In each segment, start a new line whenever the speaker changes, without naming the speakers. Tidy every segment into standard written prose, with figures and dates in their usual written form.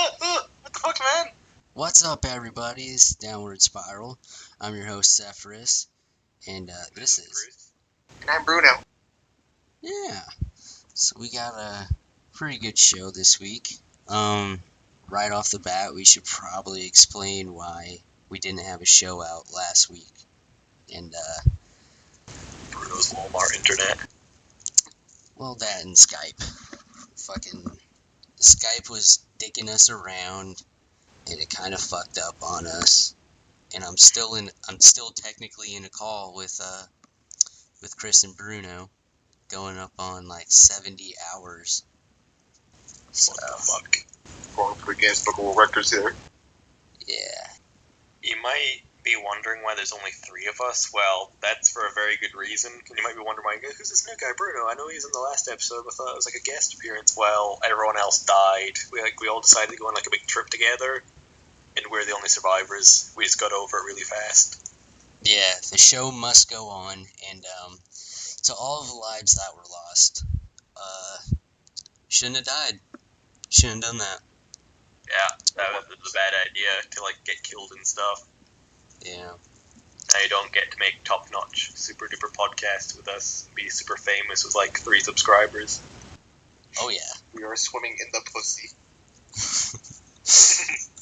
What the fuck, man?
What's up, everybody? It's Downward Spiral. I'm your host, seph, and this is...
Kris. And I'm Bruno.
Yeah. So we got a pretty good show this week. Right off the bat, we should probably explain why we didn't have a show out last week. And,
Bruno's Walmart internet.
well, that and Skype. Fucking... Skype was dicking us around, and it kind of fucked up on us. And I'm still technically in a call with Kris and Bruno, going up on like 70 hours. So,
What the fuck?
Going up against local records here.
yeah.
You might be wondering why there's only 3 of us. Well, that's for a very good reason. And you might be wondering why, who's this new guy, Bruno? I know he's in the last episode. I thought it was like a guest appearance. Well, everyone else died. We all decided to go on like a big trip together, and we're the only survivors. We just got over it really fast.
Yeah, the show must go on, and to all of the lives that were lost, shouldn't have died. Shouldn't have done that.
Yeah, that was a bad idea to like get killed and stuff.
Yeah.
Now you don't get to make top-notch, super-duper podcast with us, be super famous with like 3 subscribers.
Oh, yeah.
We are swimming in the pussy.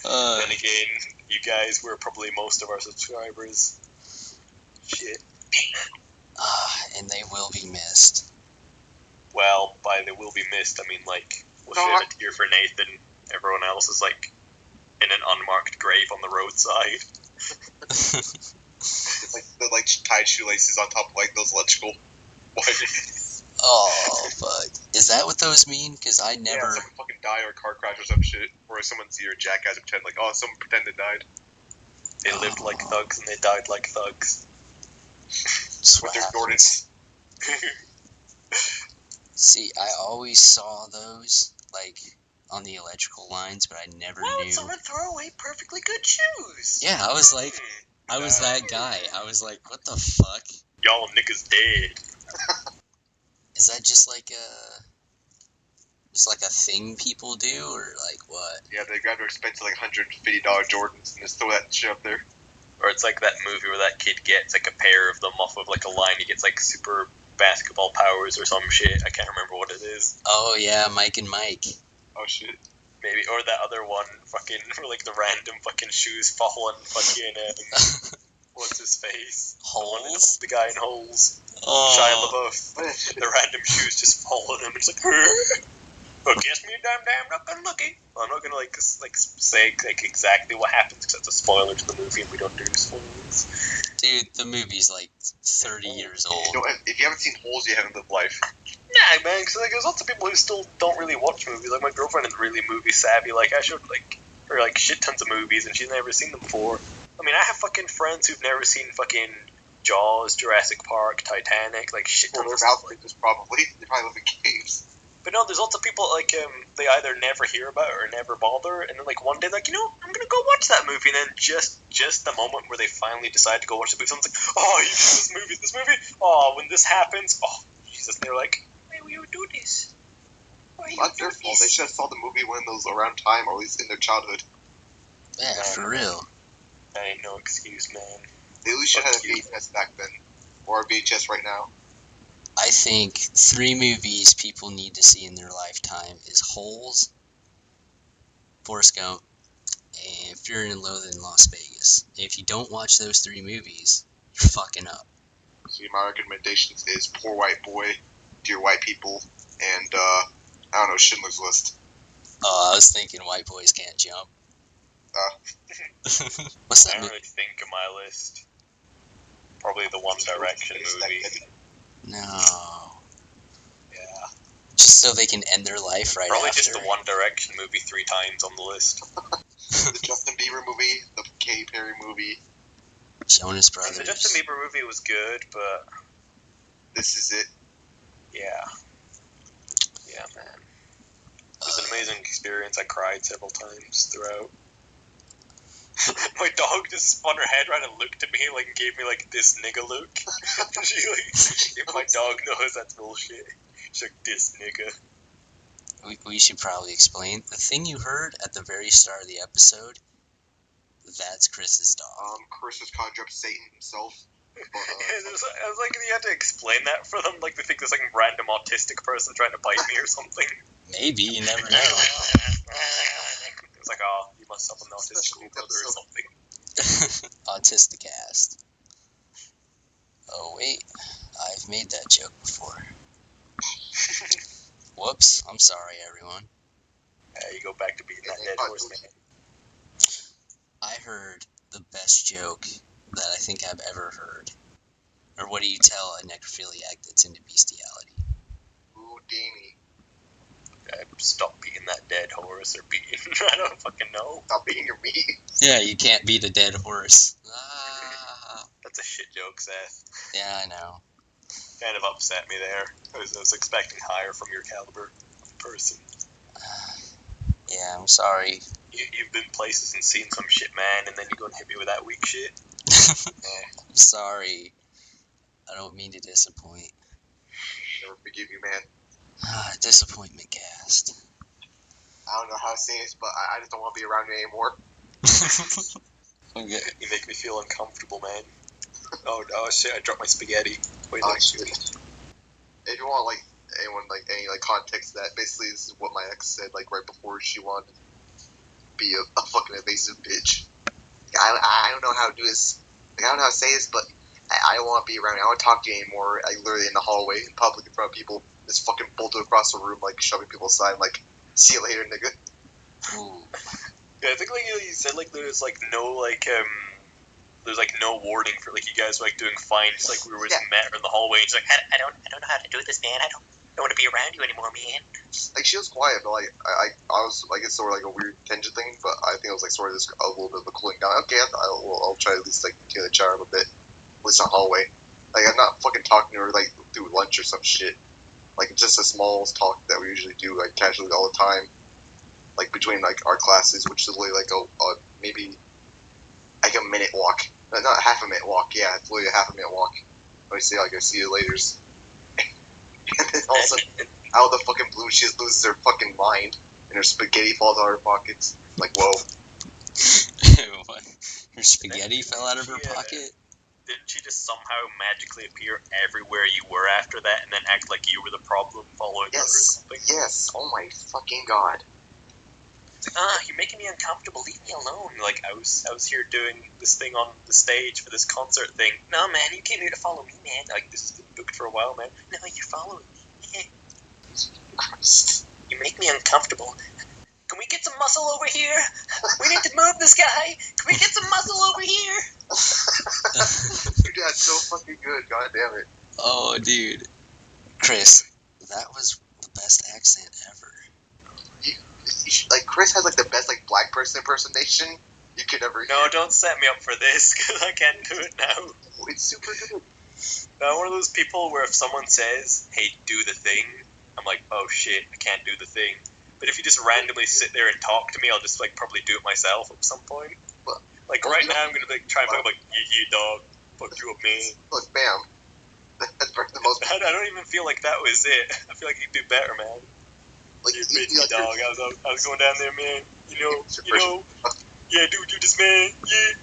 Then again, you guys were probably most of our subscribers. Shit.
And they will be missed.
Well, by they will be missed, I mean like, we'll
No,
shed a tear for Nathan. Everyone else is like in an unmarked grave on the roadside.
It's like the tied shoelaces on top of like those electrical wires.
Oh, fuck. Is that what those mean? Because I never...
Yeah, someone fucking die or a car crash or some shit. Or someone see your jackass and pretend like, oh, someone pretended died.
They lived like thugs and they died like thugs.
With their Jordans.
See, I always saw those, like, on the electrical lines, but I never knew.
Someone throw away perfectly good shoes?
Yeah, I was like, I was that guy. I was like, what the fuck?
Y'all niggas dead.
Is that just like a thing people do, or like what?
Yeah, they grab their expensive like $150 Jordans and just throw that shit up there.
Or it's like that movie where that kid gets like a pair of them off of like a line. He gets like super basketball powers or some shit. I can't remember what it is.
Oh yeah, Mike and Mike.
Oh shit.
Maybe, or that other one, fucking, where like the random fucking shoes fall on fucking, what's his face?
Holes?
The guy in Holes.
Oh.
Shia LaBeouf. The random shoes just fall on him and it's like, oh, kiss me, damn, not good looking. Well, I'm not gonna like say like exactly what happens because it's a spoiler to the movie and we don't do spoilers.
Dude, the movie's like 30 years old.
If you haven't seen Holes, you haven't lived life.
Yeah, man, because like, there's lots of people who still don't really watch movies. Like, my girlfriend isn't really movie savvy. Like, I showed, like, her, like, shit tons of movies, and she's never seen them before. I mean, I have fucking friends who've never seen fucking Jaws, Jurassic Park, Titanic, like, shit
Well,
tons
they're
of stuff.
mouse probably. They probably live in caves.
But no, there's lots of people, like, they either never hear about it or never bother, and then, like, one day, like, I'm gonna go watch that movie, and then just the moment where they finally decide to go watch the movie, someone's like, oh, you did this movie, oh, when this happens, oh, Jesus, and they're like, why will you do this? Why
Not their fault. They should have saw the movie when it was around time, or at least in their childhood.
Yeah, for real.
That ain't no excuse, man.
They at least should have had
Fuck
a
you.
VHS back then. Or a VHS right now.
I think 3 movies people need to see in their lifetime is Holes, Forrest Gump, and Fear and Loathing in Las Vegas. If you don't watch those 3 movies, you're fucking up.
So my recommendations is Poor White Boy, Dear White People, and I don't know, Schindler's List.
Oh, I was thinking White Boys Can't Jump. What's
I
that
don't
movie?
really think of my list. Probably the One Direction movie.
No.
Yeah.
Just so they can end their life right
Probably
after.
just the One Direction movie 3 times on the list.
The Justin Bieber movie, the Katy Perry movie.
Jonas
The
Brothers.
Justin Bieber movie was good, but
This Is It.
yeah. Yeah, man. It was an amazing experience. I cried several times throughout. My dog just spun her head around and looked at me like and gave me like this nigga look. She like, if my dog knows that's bullshit. She's like, this nigga.
we should probably explain. The thing you heard at the very start of the episode, that's Chris's dog.
Chris has conjured up Satan himself. But,
I was like, you had to explain that for them. Like, they think there's like a random autistic person trying to bite me or something.
Maybe, you never know.
It's like, oh, you must have an autistic little brother or something.
Autisticast. Oh, wait. I've made that joke before. Whoops. I'm sorry, everyone.
You go back to beating that dead horse, man.
I heard the best joke that I think I've ever heard. Or what do you tell a necrophiliac that's into bestiality?
Houdini.
Stop beating that dead horse or beating. I don't fucking know.
Stop beating your meat.
Yeah, you can't beat a dead horse.
That's a shit joke, Seth.
Yeah, I know.
Kind of upset me there. I was expecting higher from your caliber of person.
Yeah, I'm sorry.
You've been places and seen some shit, man, and then you go and hit me with that weak shit.
I'm sorry. I don't mean to disappoint.
Never forgive you, man.
Disappointment cast.
I don't know how to say this, but I just don't want to be around you anymore.
Okay.
You make me feel uncomfortable, man. Oh shit! I dropped my spaghetti. Wait,
If you want like anyone like any like context to that, basically this is what my ex said like right before she wanted to be a fucking evasive bitch. I don't know how to do this. Like, I don't know how to say this, but I don't want to be around you. I don't want to talk to you anymore. Like literally in the hallway, in public, in front of people, just fucking bolted across the room, like shoving people aside, like see you later, nigga.
Ooh.
Yeah, I think like you said, like there's like no there's like no warning for like you guys were like doing fine. Just like we were just met her in the hallway. And she's like, I don't know how to do this, man. I don't want to be around you anymore, man.
Like she was quiet, but like I was like it's sort of like a weird tension thing, but I think it was like sort of just a little bit of a cooling down. Okay, I'll try to at least like get a charm a bit, at least in the hallway. Like I'm not fucking talking to her like through lunch or some shit. Like just a small talk that we usually do like casually all the time, like between like our classes, which is literally like a maybe like a minute walk, not half a minute walk. Yeah, it's literally a half a minute walk. I say like I see you later. And then all of a sudden, out of the fucking blue, she just loses her fucking mind, and her spaghetti falls out of her pockets. Like, whoa.
What? Her spaghetti fell out of her pocket?
Didn't she just somehow magically appear everywhere you were after that, and then act like you were the problem following her or something?
Yes. Oh my fucking god.
It's like, you're making me uncomfortable. Leave me alone. Like I was here doing this thing on the stage for this concert thing. No, man, you came here to follow me, man. Like this has been booked for a while, man. No, you're following me.
Christ.
You make me uncomfortable. Can we get some muscle over here? We need to move this guy. Can we get some muscle over here?
Dude, that's so fucking good. God damn it.
Oh, dude. Chris, that was the best accent ever.
Like Chris has like the best like black person impersonation you could ever hear.
No, don't set me up for this because I can't do it now.
It's super good.
I'm one of those people where if someone says, "Hey, do the thing," I'm like, "Oh shit, I can't do the thing." But if you just randomly sit there and talk to me, I'll just like probably do it myself at some point. Like right now, I'm gonna like try and talk like, "Yeah, dog, fuck you up, man."
Look, bam. That's the most.
I don't even feel like that was it. I feel like you could do better, man.
Like,
You bitchy dog. I was going down there, man. You know. Yeah, dude, you this man. Yeah,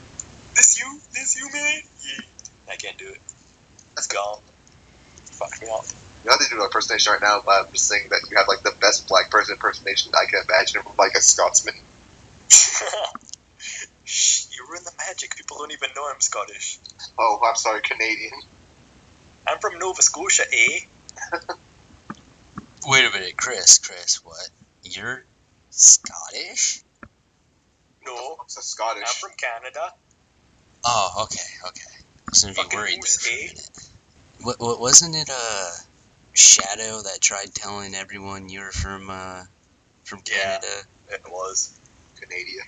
this you, man. Yeah, I can't do it. It's gone. Fuck me up.
You know how to do an impersonation right now, but I'm just saying that you have like the best black person impersonation I can imagine from like a Scotsman.
Shh, you ruin the magic. People don't even know I'm Scottish.
Oh, I'm sorry, Canadian.
I'm from Nova Scotia, eh?
Wait a minute, Chris, what? You're Scottish?
No,
I'm Scottish.
I'm from Canada.
Oh, okay. I was gonna be
Fucking
worried there
moose,
for a
eh?
minute. What wasn't it Shadow that tried telling everyone you were from Canada?
It was.
Canada.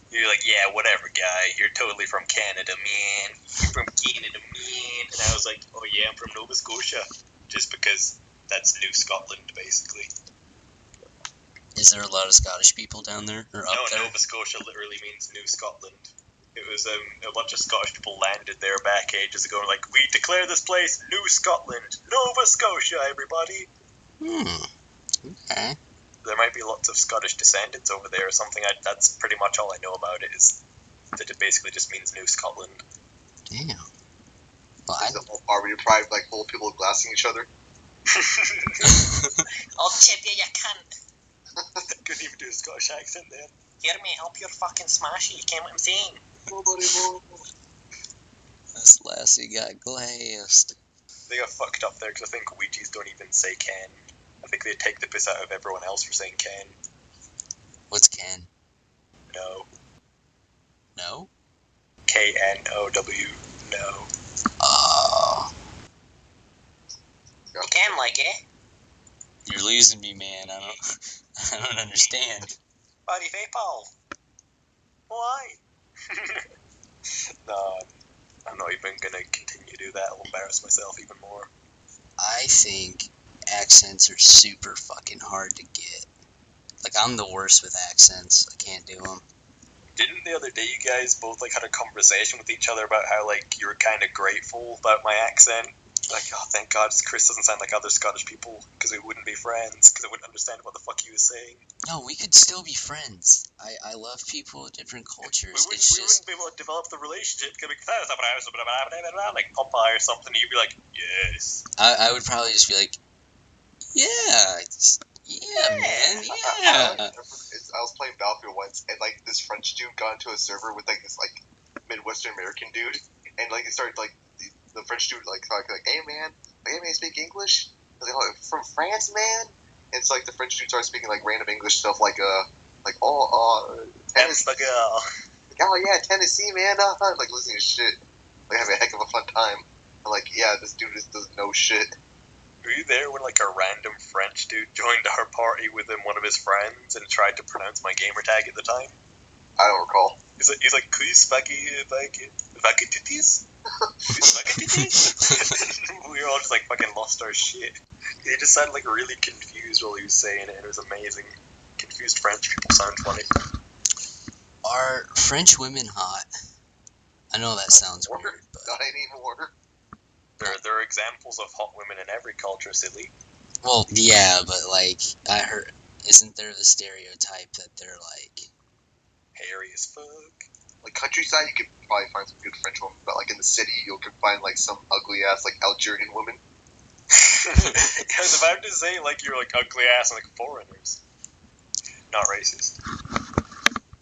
You're like, yeah, whatever, guy. You're totally from Canada, man. You're from Canada, man. And I was like, oh yeah, I'm from Nova Scotia. Just because that's New Scotland, basically.
Is there a lot of Scottish people down there or up there?
No, Nova Scotia literally means New Scotland. It was a bunch of Scottish people landed there back ages ago. Like, we declare this place New Scotland, Nova Scotia, everybody.
Okay.
There might be lots of Scottish descendants over there or something. That's pretty much all I know about it, is that it basically just means New Scotland.
Damn. Well,
Is the whole Poverty Deprived, like, full of people glassing each other?
I'll tip you, you cunt. Couldn't even do a Scottish accent then. Hear me, help your fucking smashy, you can't what I'm saying.
Nobody knows.
This lassie got glassed.
They got fucked up there because I think Ouija's don't even say Ken. I think they take the piss out of everyone else for saying Ken.
What's Ken?
No.
No?
K-N-O-W. No.
Oh.
You can like it.
You're losing me, man. I don't understand.
Buddy Vapal. Why? No, I'm not even gonna continue to do that. I'll embarrass myself even more.
I think accents are super fucking hard to get. Like, I'm the worst with accents. I can't do them.
Didn't the other day you guys both like had a conversation with each other about how like you were kind of grateful about my accent? Like, oh, thank God Chris doesn't sound like other Scottish people, because we wouldn't be friends, because I wouldn't understand what the fuck he was saying.
No, we could still be friends. I love people of different cultures.
We wouldn't be able to develop the relationship, because like Popeye or something, and you'd be like, yes.
I would probably just be like, yeah, man, yeah.
I was playing Battlefield once, and like this French dude got into a server with like this like Midwestern American dude, and like they started like the French dude like hey man, speak English? I was like, oh, from France, man. And it's like the French dude started speaking like random English stuff like Tennessee. Oh yeah, Tennessee, man. Like listening to shit, like having a heck of a fun time. I'm like, yeah, this dude just doesn't know shit.
Were you there when like a random French dude joined our party with one of his friends and tried to pronounce my gamer tag at the time?
I don't recall.
He's like, kris vakititis? We were all just like fucking lost our shit. He just sounded like really confused while he was saying it, and it was amazing. Confused French people sound funny.
Are French women hot? I know that sounds weird, but
Not anymore.
There are examples of hot women in every culture, silly.
well, yeah, but like I heard, isn't there the stereotype that they're like
Hairy as fuck.
Like countryside, you could probably find some good French women, but like in the city, you could find like some ugly ass like Algerian women.
I was about to say like you're like ugly ass and like foreigners. Not racist.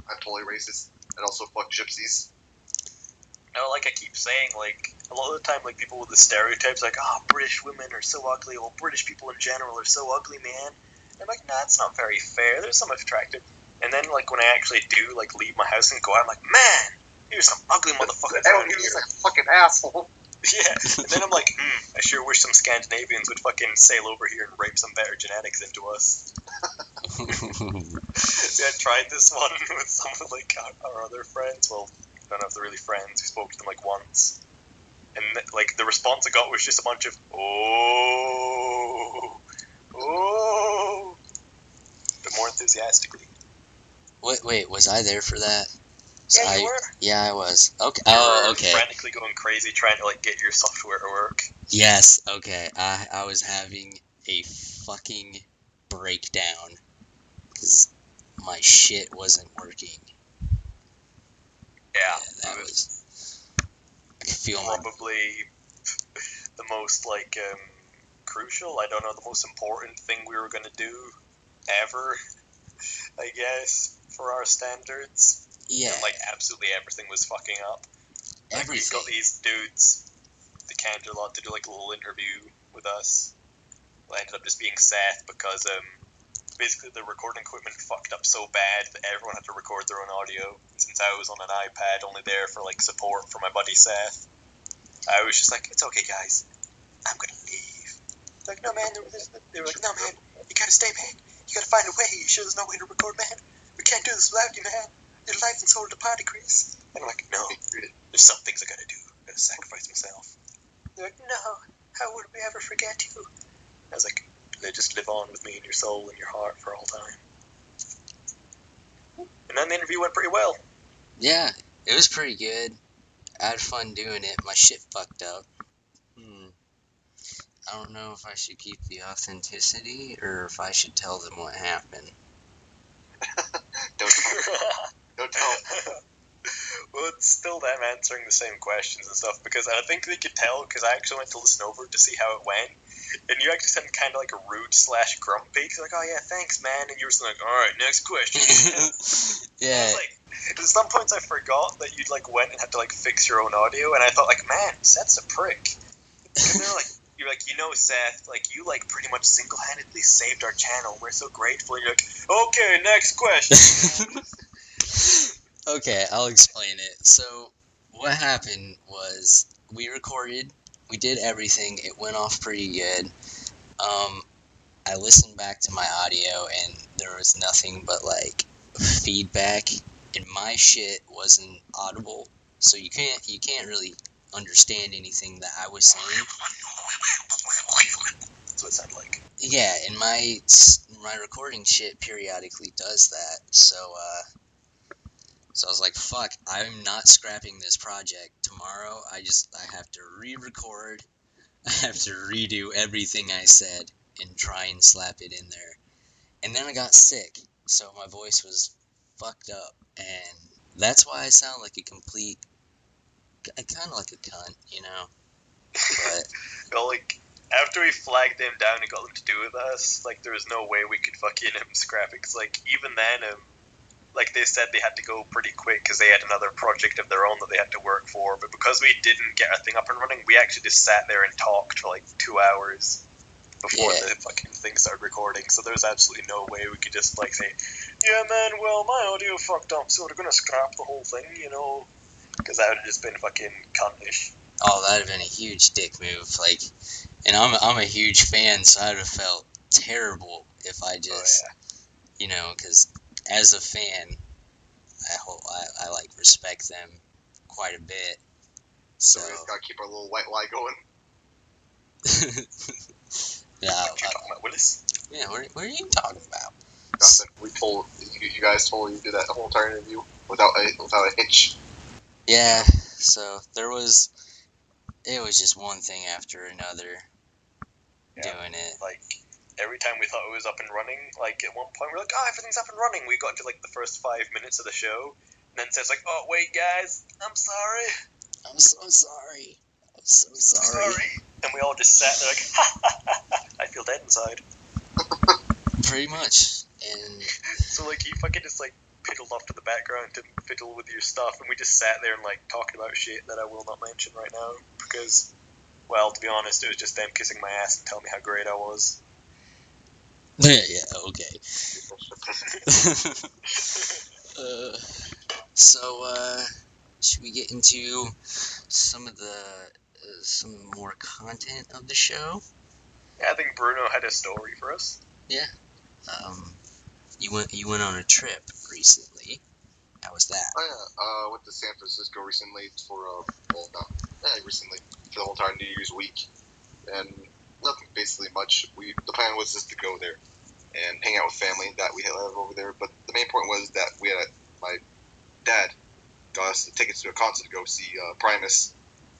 I'm totally racist, and also fuck gypsies.
No, like I keep saying, like a lot of the time, like people with the stereotypes, like, oh, British women are so ugly, or British people in general are so ugly, man. And I'm like, nah, it's not very fair. There's some attractive. And then, like when I actually do, like leave my house and go out, I'm like, man, here's some ugly motherfuckers
Everyone
out
here
here.
is like a fucking asshole.
Yeah. And then I'm like, I sure wish some Scandinavians would fucking sail over here and rape some better genetics into us. See, I tried this one with some of like our other friends. Well, I don't know if they're really friends. We spoke to them like once, and like the response I got was just a bunch of oh, but more enthusiastically.
wait, was I there for that?
Yeah, you were.
Yeah, I was. Okay.
You
Oh,
were
okay.
frantically going crazy trying to like get your software to work.
Yes. Okay. I was having a fucking breakdown because my shit wasn't working.
Yeah,
That was. I could feel
probably the most like crucial. I don't know, the most important thing we were gonna do ever. I guess for our standards.
Yeah.
And like absolutely everything was fucking up. Like,
Everything.
we got these dudes, the Canterlot, to do like a little interview with us. Well, ended up just being Seth because basically the recording equipment fucked up so bad that everyone had to record their own audio. And since I was on an iPad only there for like support for my buddy Seth, I was just like, it's okay guys, I'm gonna leave. Like, no man, they were like, no man, you gotta stay man, you gotta find a way, you sure there's no way to record man? We can't do this without you man, your life and soul to party Chris. And I'm like, no, there's some things I gotta do, I gotta sacrifice myself. They're like, no, how would we ever forget you? I was like, they just live on with me in your soul and your heart for all time. And then the interview went pretty well.
Yeah, it was pretty good. I had fun doing it. My shit fucked up. I I don't know if I should keep the authenticity or if I should tell them what happened.
Don't tell.
Well, it's still them answering the same questions and stuff, because I think they could tell, because I actually went to listen over to see how it went, and you actually sounded kind of like a rude/grumpy, because like, oh yeah, thanks man, and you were just like, alright, next question.
Yeah.
I was like, at some points I forgot that you'd like went and had to like fix your own audio, and I thought like, man, Seth's a prick. Because they're like, you're like, you know, Seth, like you like pretty much single-handedly saved our channel. We're so grateful. And you're like, okay, next question.
Okay, I'll explain it. So, what happened was we recorded, we did everything, it went off pretty good. I listened back to my audio and there was nothing but like feedback, and my shit wasn't audible, so you can't really understand anything that I was saying.
That's what it sounded like.
Yeah, and my recording shit periodically does that. So I was like, fuck, I'm not scrapping this project. Tomorrow, I have to re-record. I have to redo everything I said and try and slap it in there. And then I got sick, so my voice was fucked up. And that's why I sound like a complete, kind of like a cunt, you know? But
Well, like, after we flagged them down and got them to do with us, like, there was no way we could fucking scrap it. Because, like, even then, like, they said they had to go pretty quick because they had another project of their own that they had to work for. But because we didn't get our thing up and running, we actually just sat there and talked for, like, 2 hours before the fucking thing started recording. So there's absolutely no way we could just, like, say, yeah, man, well, my audio fucked up, so we're gonna scrap the whole thing, you know? Because that would have just been fucking cuntish.
oh, that would have been a huge dick move. Like, and I'm a huge fan, so I'd have felt terrible if I just, you know, because as a fan, I like respect them quite a bit. So
we just gotta keep our little white lie going.
yeah,
What you talking about, Willis?
Yeah, what are you talking about?
Nothing. We told you guys told you did that whole entire interview without a hitch.
Yeah, so it was just one thing after another doing it.
Like, every time we thought it was up and running, like, at one point we're like, oh, everything's up and running. We got into, like, the first 5 minutes of the show, and then Seth's like, oh, wait, guys, I'm sorry.
I'm so sorry. I'm so sorry.
And we all just sat there like, ha, ha, ha, ha. I feel dead inside.
Pretty much. And
so, like, you fucking just, like, piddled off to the background to fiddle with your stuff, and we just sat there and, like, talked about shit that I will not mention right now, because, well, to be honest, it was just them kissing my ass and telling me how great I was.
yeah, okay. So, should we get into some more content of the show?
Yeah, I think Bruno had a story for us.
Yeah. You went on a trip recently. How was that?
Oh yeah, went to San Francisco recently recently for the whole entire New Year's week, and nothing basically much. The plan was just to go there and hang out with family that we had over there. But the main point was that my dad got us tickets to a concert to go see Primus,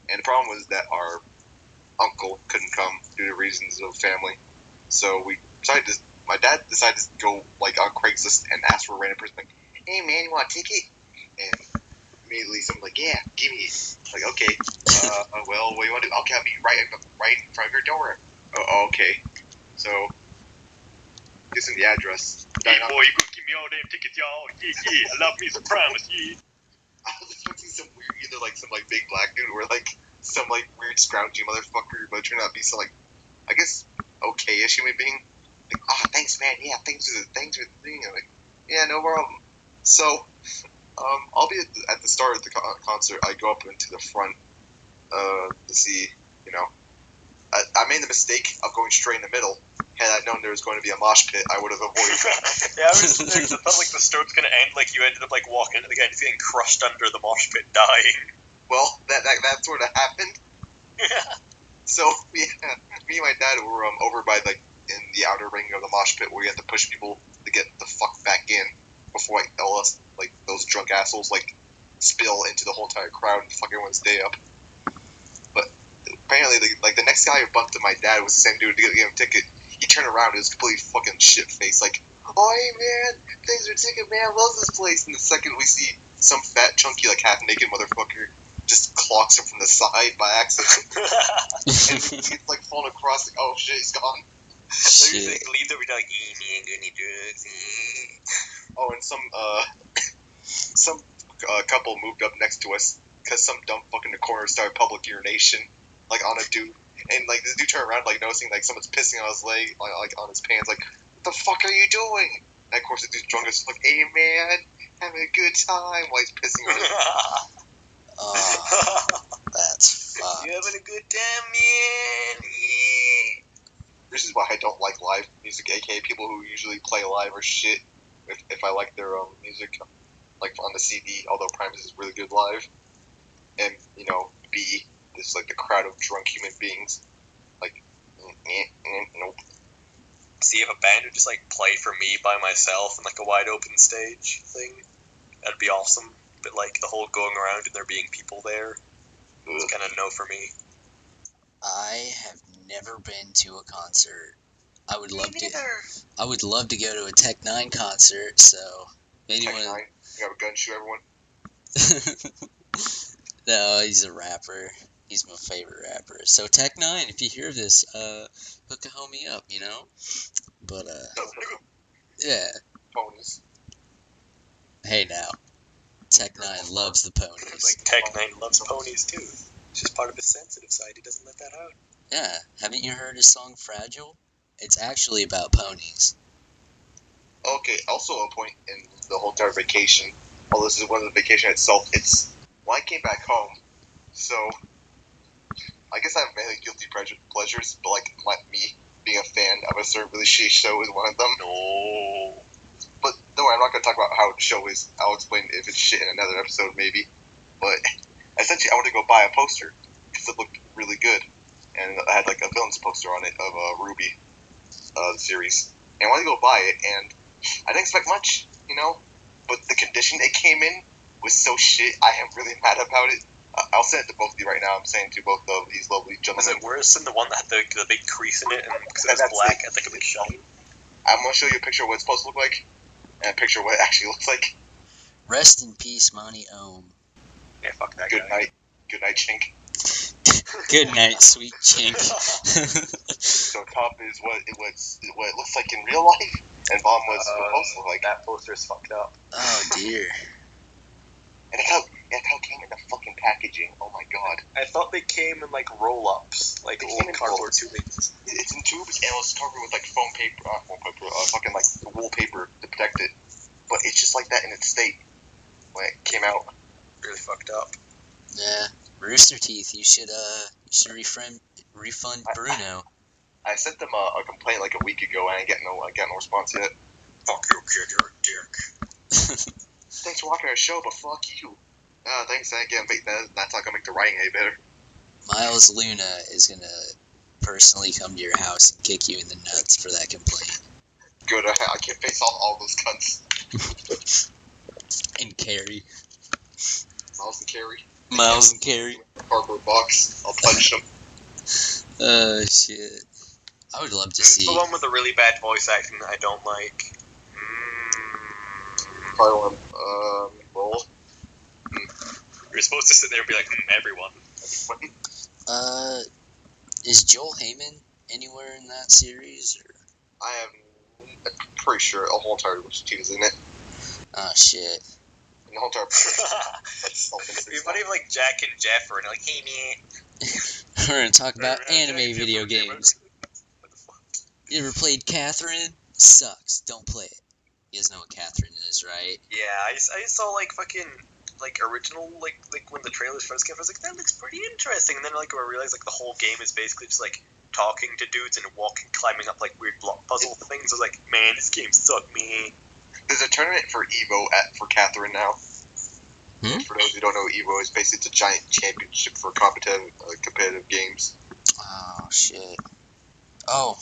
and the problem was that our uncle couldn't come due to reasons of family. So my dad decided to go like on Craigslist and ask for a random person like, hey man, you want a ticket? And immediately someone's like, yeah, give me it. Like, okay, well, what do you want to do? Okay, I'll be right in front of your door. Oh, okay. So, gives him the address.
Hey boy, you gonna give me all damn tickets, y'all? Yeah, I love me some Primus, yeah.
I was expecting some weird, either like some like big black dude or like some like weird scroungy motherfucker, but it turned out to be some like, I guess, okay-ish human being. Like, oh, thanks, man. Yeah, thanks for the thing. I'm like, yeah, no problem. So, I'll be at the start of the concert. I go up into the front to see, you know. I made the mistake of going straight in the middle. Had I known there was going to be a mosh pit, I would have avoided that.
Yeah, I was there because I felt like the story's going to end like you ended up like walking into the guy and getting crushed under the mosh pit, dying.
Well, that sort of happened.
Yeah.
So, yeah, me and my dad were over by like in the outer ring of the mosh pit where we had to push people to get the fuck back in before like all us like those drunk assholes like spill into the whole entire crowd and fuck everyone's day up. But apparently, like the next guy who bumped to my dad was the same dude to get him a ticket. He turned around, it was completely fucking shit face, like, oh hey man, thanks for the ticket, man, loves this place. And the second we see some fat, chunky, like half naked motherfucker just clocks him from the side by accident, and he's like falling across, like, oh shit, he's gone.
Shit.
Like, leaves over like, me ain't gonna do drugs.
Oh, and some couple moved up next to us because some dumb fuck in the corner started public urination, like on a dude, and like this dude turned around, like noticing like someone's pissing on his leg, like on his pants, like, what the fuck are you doing? And of course the dude's drunk as like, hey man, having a good time while he's pissing on his.
Oh, that's fucked.
You having a good time, man? Yeah.
This is why I don't like live music, aka people who usually play live or shit. If I like their music, like on the CD, although Primus is really good live, and you know, B, this like the crowd of drunk human beings, like, nope.
See, if a band would just like play for me by myself in like a wide open stage thing, that'd be awesome. But like the whole going around and there being people there, it's kind of no for me.
I have never been to a concert. I would love to go to a Tech 9 concert, so anyone...
Tech 9, you have a gun, shoot everyone?
No, he's a rapper. He's my favorite rapper. So Tech 9, if you hear this, hook a homie up, you know? But, yeah.
Ponies.
Hey now. Tech 9 loves the ponies.
Like, Tech 9 loves ponies too. It's just part of his sensitive side. He doesn't let that out.
Yeah. Haven't you heard his song Fragile? It's actually about ponies.
Okay, also a point in the whole entire vacation, although this is one of the vacation itself, it's when I came back home, so I guess I have mainly guilty pleasures, but like me being a fan of a certain really shitty show is one of them.
No.
But don't worry, I'm not going to talk about how the show is. I'll explain if it's shit in another episode maybe. But essentially I wanted to go buy a poster because it looked really good. And I had like a villains poster on it of Ruby, the series. And I wanted to go buy it, and I didn't expect much, you know? But the condition it came in was so shit, I am really mad about it. I'll send it to both of you right now. I'm saying to both of these lovely
Was
gentlemen.
it worse than the one that had the big crease in it, and because it was black, it had like a big shine?
I'm going to show you a picture of what it's supposed to look like, and a picture of what it actually looks like.
Rest in peace, Monty Ohm.
Yeah, fuck that
Good
guy.
night. Good night, Chink.
Good night, sweet chink.
So top is what it looks like in real life, and bottom was supposed to look like.
That poster's fucked up.
Oh dear.
And that's how it came in the fucking packaging. Oh my god.
I thought they came in like roll-ups, like
They
old
came in
cardboard
roll-ups.
tubings.
It's in tubes, and it was covered with like foam paper, fucking like wool paper to protect it. But it's just like that in its state when it came out.
Really fucked up.
Yeah. Rooster Teeth, you should refund Bruno.
I sent them a complaint like a week ago, and I got no response yet.
Fuck you, kid, you're a dick.
Thanks for watching our show, but fuck you. Thanks again, but that's not gonna make the writing any better.
Miles Luna is gonna personally come to your house and kick you in the nuts for that complaint.
Good, I can face off all those cunts.
And Carrie.
Miles and Carrie.
Miles and Carrie.
Cardboard box. I'll punch them.
Shit. I would love to
It's
see.
the one with the really bad voice acting that I don't like.
Probably roll.
You're supposed to sit there and be like, everyone.
Is Joel Heyman anywhere in that series? Or?
I'm pretty sure a whole entire Rooster Teeth is in it.
Oh shit.
And the whole entire.
It'd be funny if like Jack and Jeff were like, hey man.
We're gonna talk about anime video games.
What the fuck?
You ever played Catherine? Sucks. Don't play it. You guys know what Catherine is, right?
Yeah, I saw like fucking like original like when the trailers first came out, I was like, that looks pretty interesting. And then like I realized like the whole game is basically just like talking to dudes and climbing up like weird block puzzle things. I was like, man, this game sucked, man.
There's a tournament for Evo for Catherine now. For those who don't know, Evo is basically it's a giant championship for competitive games.
Oh shit. Oh,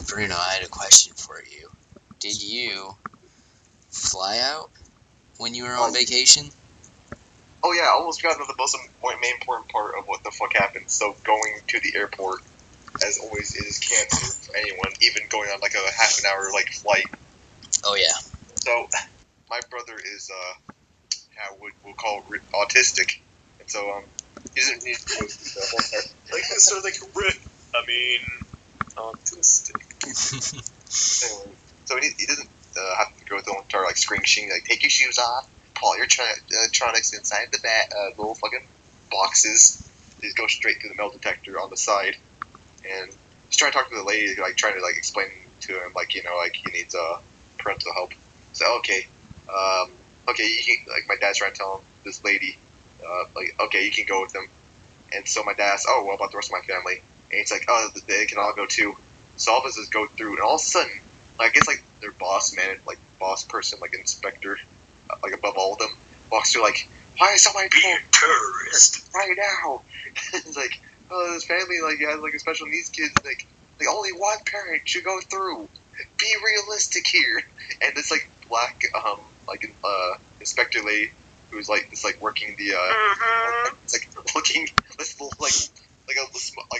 Bruno, I had a question for you. Did you fly out when you were on vacation?
Oh yeah, I almost forgot the most main important part of what the fuck happened. So going to the airport, as always, is cancer for anyone, even going on like a half an hour like flight.
Oh yeah.
So my brother is we'll call autistic, and so he doesn't need to go through the whole entire
Like sort of like autistic.
anyway, so he doesn't have to go through the whole entire like screening, like take your shoes off, pull all your electronics inside the little fucking boxes. He just goes straight through the metal detector on the side, and he's trying to talk to the lady, like trying to like explain to him like like he needs parental help. So okay, like my dad's trying to tell him this lady, like okay, you can go with him. And so my dad asks, oh, what about the rest of my family? And he's like, oh, they can all go too. So all of us just go through, and all of a sudden, I guess like their boss person, like inspector, like above all of them, walks through like, why is so many people
terrorist
right now? It's like, oh, this family like has like a special needs kid, like only one parent should go through. Be realistic here. And this like black inspector lady who's like this like working the it's like looking this little like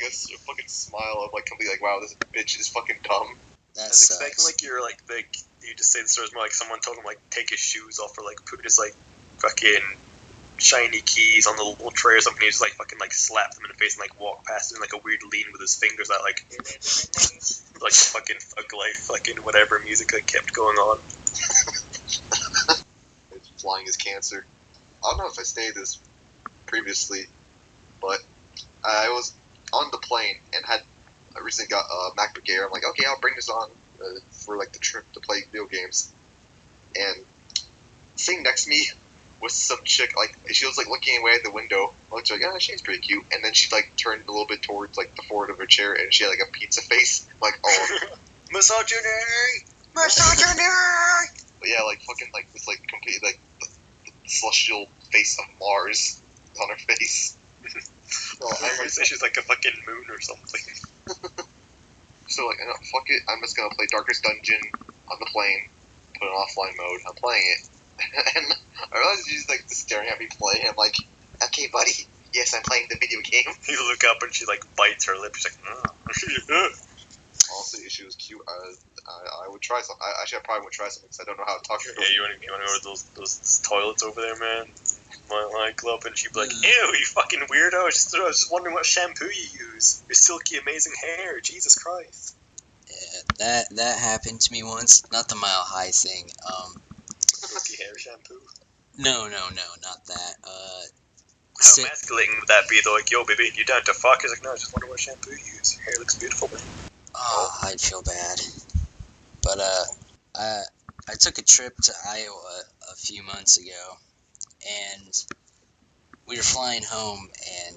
a fucking smile of like completely like, wow, this bitch is fucking dumb.
That
I was
sucks.
expecting like you're like you just say the story's more like someone told him like take his shoes off or like put his like fucking shiny keys on the little tray or something. He just like fucking like slap them in the face and like walk past him like a weird lean with his fingers out like like fucking thug life fucking whatever music like kept going on.
It's flying is cancer. I don't know if I stated this previously, but I was on the plane and I recently got a MacBook Air. I'm like, okay, I'll bring this on for like the trip to play video games. And sitting next to me was some chick, like she was like looking away at the window. I looked like, oh, she's pretty cute. And then she like turned a little bit towards like the forward of her chair, and she had like a pizza face. I'm like, oh,
Misogyny.
but yeah, like fucking like this like complete like the celestial face of Mars on her face. So I'm like,
She's like a fucking moon or something.
so like, fuck it, I'm just gonna play Darkest Dungeon on the plane, put it in offline mode. I'm playing it, and I realized she's like just staring at me play. I'm like, okay, buddy, yes, I'm playing the video game.
You look up and she like bites her lip. She's like,
Honestly, if she was cute, I would try some. Actually, I probably would try something because I don't know how to talk to her.
yeah, you want to go to those toilets over there, man? My club, and she'd be like, ew, you fucking weirdo. I was just wondering what shampoo you use. Your silky, amazing hair. Jesus Christ.
Yeah, that happened to me once. Not the Mile High thing.
Silky hair shampoo.
No, not that.
How emasculating would that be, though? Like, yo, baby, you down to fuck? He's like, no, I just wonder what shampoo you use. Your hair looks beautiful, man.
Oh, I'd feel bad. But I took a trip to Iowa a few months ago, and we were flying home, and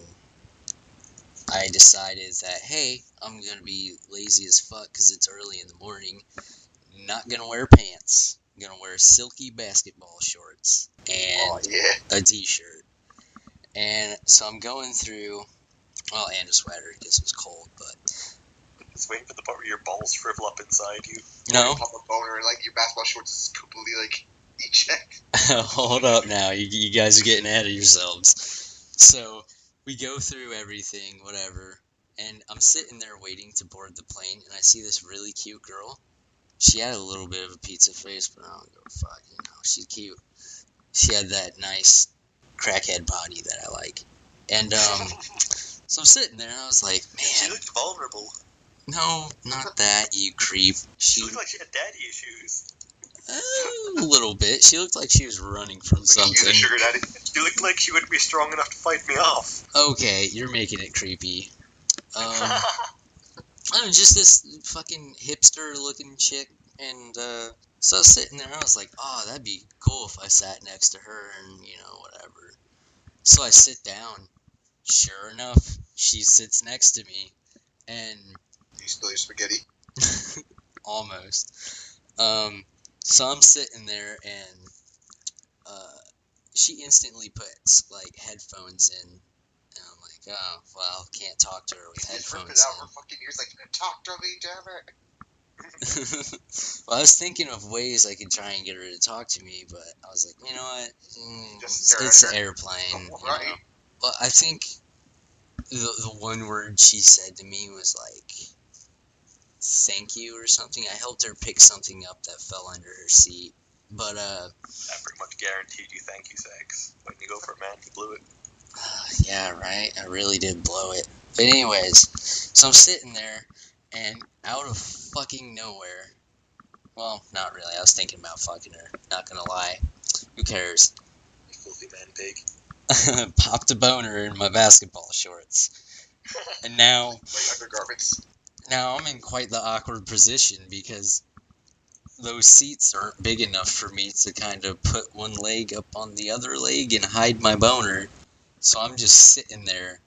I decided that, hey, I'm gonna be lazy as fuck because it's early in the morning. Not gonna wear pants. I'm gonna wear silky basketball shorts and a t-shirt. And so I'm going through, well, and a sweater because it was cold, but
Just waiting for the part where your balls shrivel up inside you.
no.
Pop a boner and like your basketball shorts is completely like eject.
Hold up now, you guys are getting ahead of yourselves. So we go through everything, whatever, and I'm sitting there waiting to board the plane, and I see this really cute girl. She had a little bit of a pizza face, but I don't give a fuck, she's cute. She had that nice crackhead body that I like. And so I'm sitting there, and I was like, man.
She looked vulnerable.
No, not that, you creep.
She looked like she had daddy issues.
A little bit. She looked like she was running from something.
She's a sugar daddy.
She looked like she wouldn't be strong enough to fight me off.
Okay, you're making it creepy. I mean, just this fucking hipster-looking chick, and so I was sitting there, and I was like, oh, that'd be cool if I sat next to her, and, whatever. So I sit down. Sure enough, she sits next to me, and...
You spill your spaghetti?
Almost. So I'm sitting there, and she instantly puts, like, headphones in, and I'm like, oh, well, can't talk to her with headphones
out
in.
her fucking ears like, talk to me, damn it.
Well, I was thinking of ways I could try and get her to talk to me, but I was like, you know what?
Just stare
It's
at
an
her?
airplane.
Right.
You know? Well, I think the one word she said to me was like, thank you or something. I helped her pick something up that fell under her seat. But,
That pretty much guaranteed you thank you sex. When you go for it, man, you blew it.
yeah, right? I really did blow it. But anyways, so I'm sitting there, and out of fucking nowhere, well, not really. I was thinking about fucking her. Not gonna lie. Who cares?
You filthy man pig.
Popped a boner in my basketball shorts. And now
Like undergarments.
I'm in quite the awkward position because those seats aren't big enough for me to kind of put one leg up on the other leg and hide my boner. So I'm just sitting there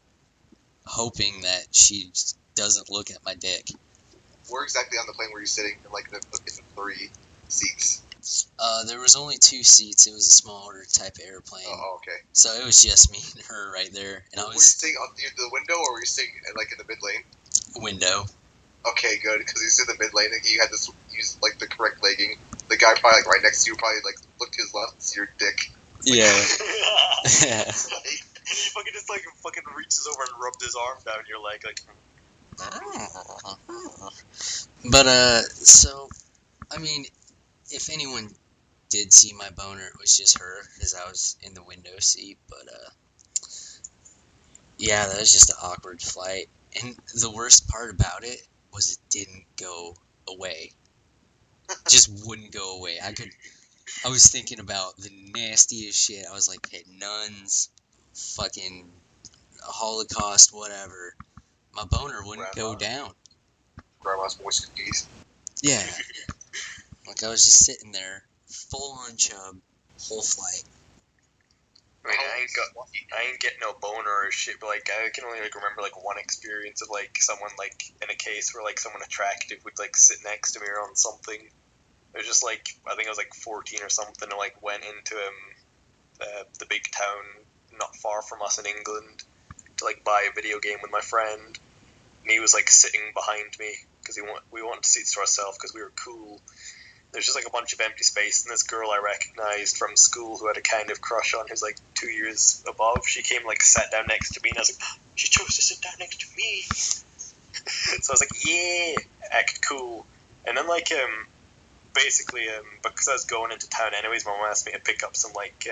hoping that she doesn't look at my dick.
Where exactly on the plane were you sitting? Like in the 3 seats.
There was only 2 seats. It was a smaller type of airplane.
Oh, okay.
So it was just me and her right there. And I
Were you
was
sitting near the window, or were you sitting like in the mid lane?
window.
Okay, good, because you sit in the mid lane and you had to use like the correct legging. The guy probably like right next to you probably like looked to his left and see your dick.
Yeah.
Yeah. He fucking just like fucking reaches over and rubbed his arm down your leg, like.
But so I mean, if anyone did see my boner, it was just her, because I was in the window seat. But yeah, that was just an awkward flight. And the worst part about it was it didn't go away. Just wouldn't go away. I was thinking about the nastiest shit. I was like, hey, nuns, fucking Holocaust, whatever. My boner wouldn't go down.
Grandma's moist cookies.
Yeah. Like I was just sitting there, full on chub, whole flight.
I mean, I ain't get no boner or shit, but like I can only like remember like one experience of like someone like in a case where like someone attractive would like sit next to me or on something. It was just like I think I was like 14 or something, and like went into the big town not far from us in England to like buy a video game with my friend, and he was like sitting behind me because we wanted seats to ourselves because we were cool. There's just like a bunch of empty space, and this girl I recognized from school who had a kind of crush on who's like 2 years above. She came like sat down next to me, and I was like, she chose to sit down next to me. So I was like, yeah, act cool. And then like basically because I was going into town anyways, my mom asked me to pick up some like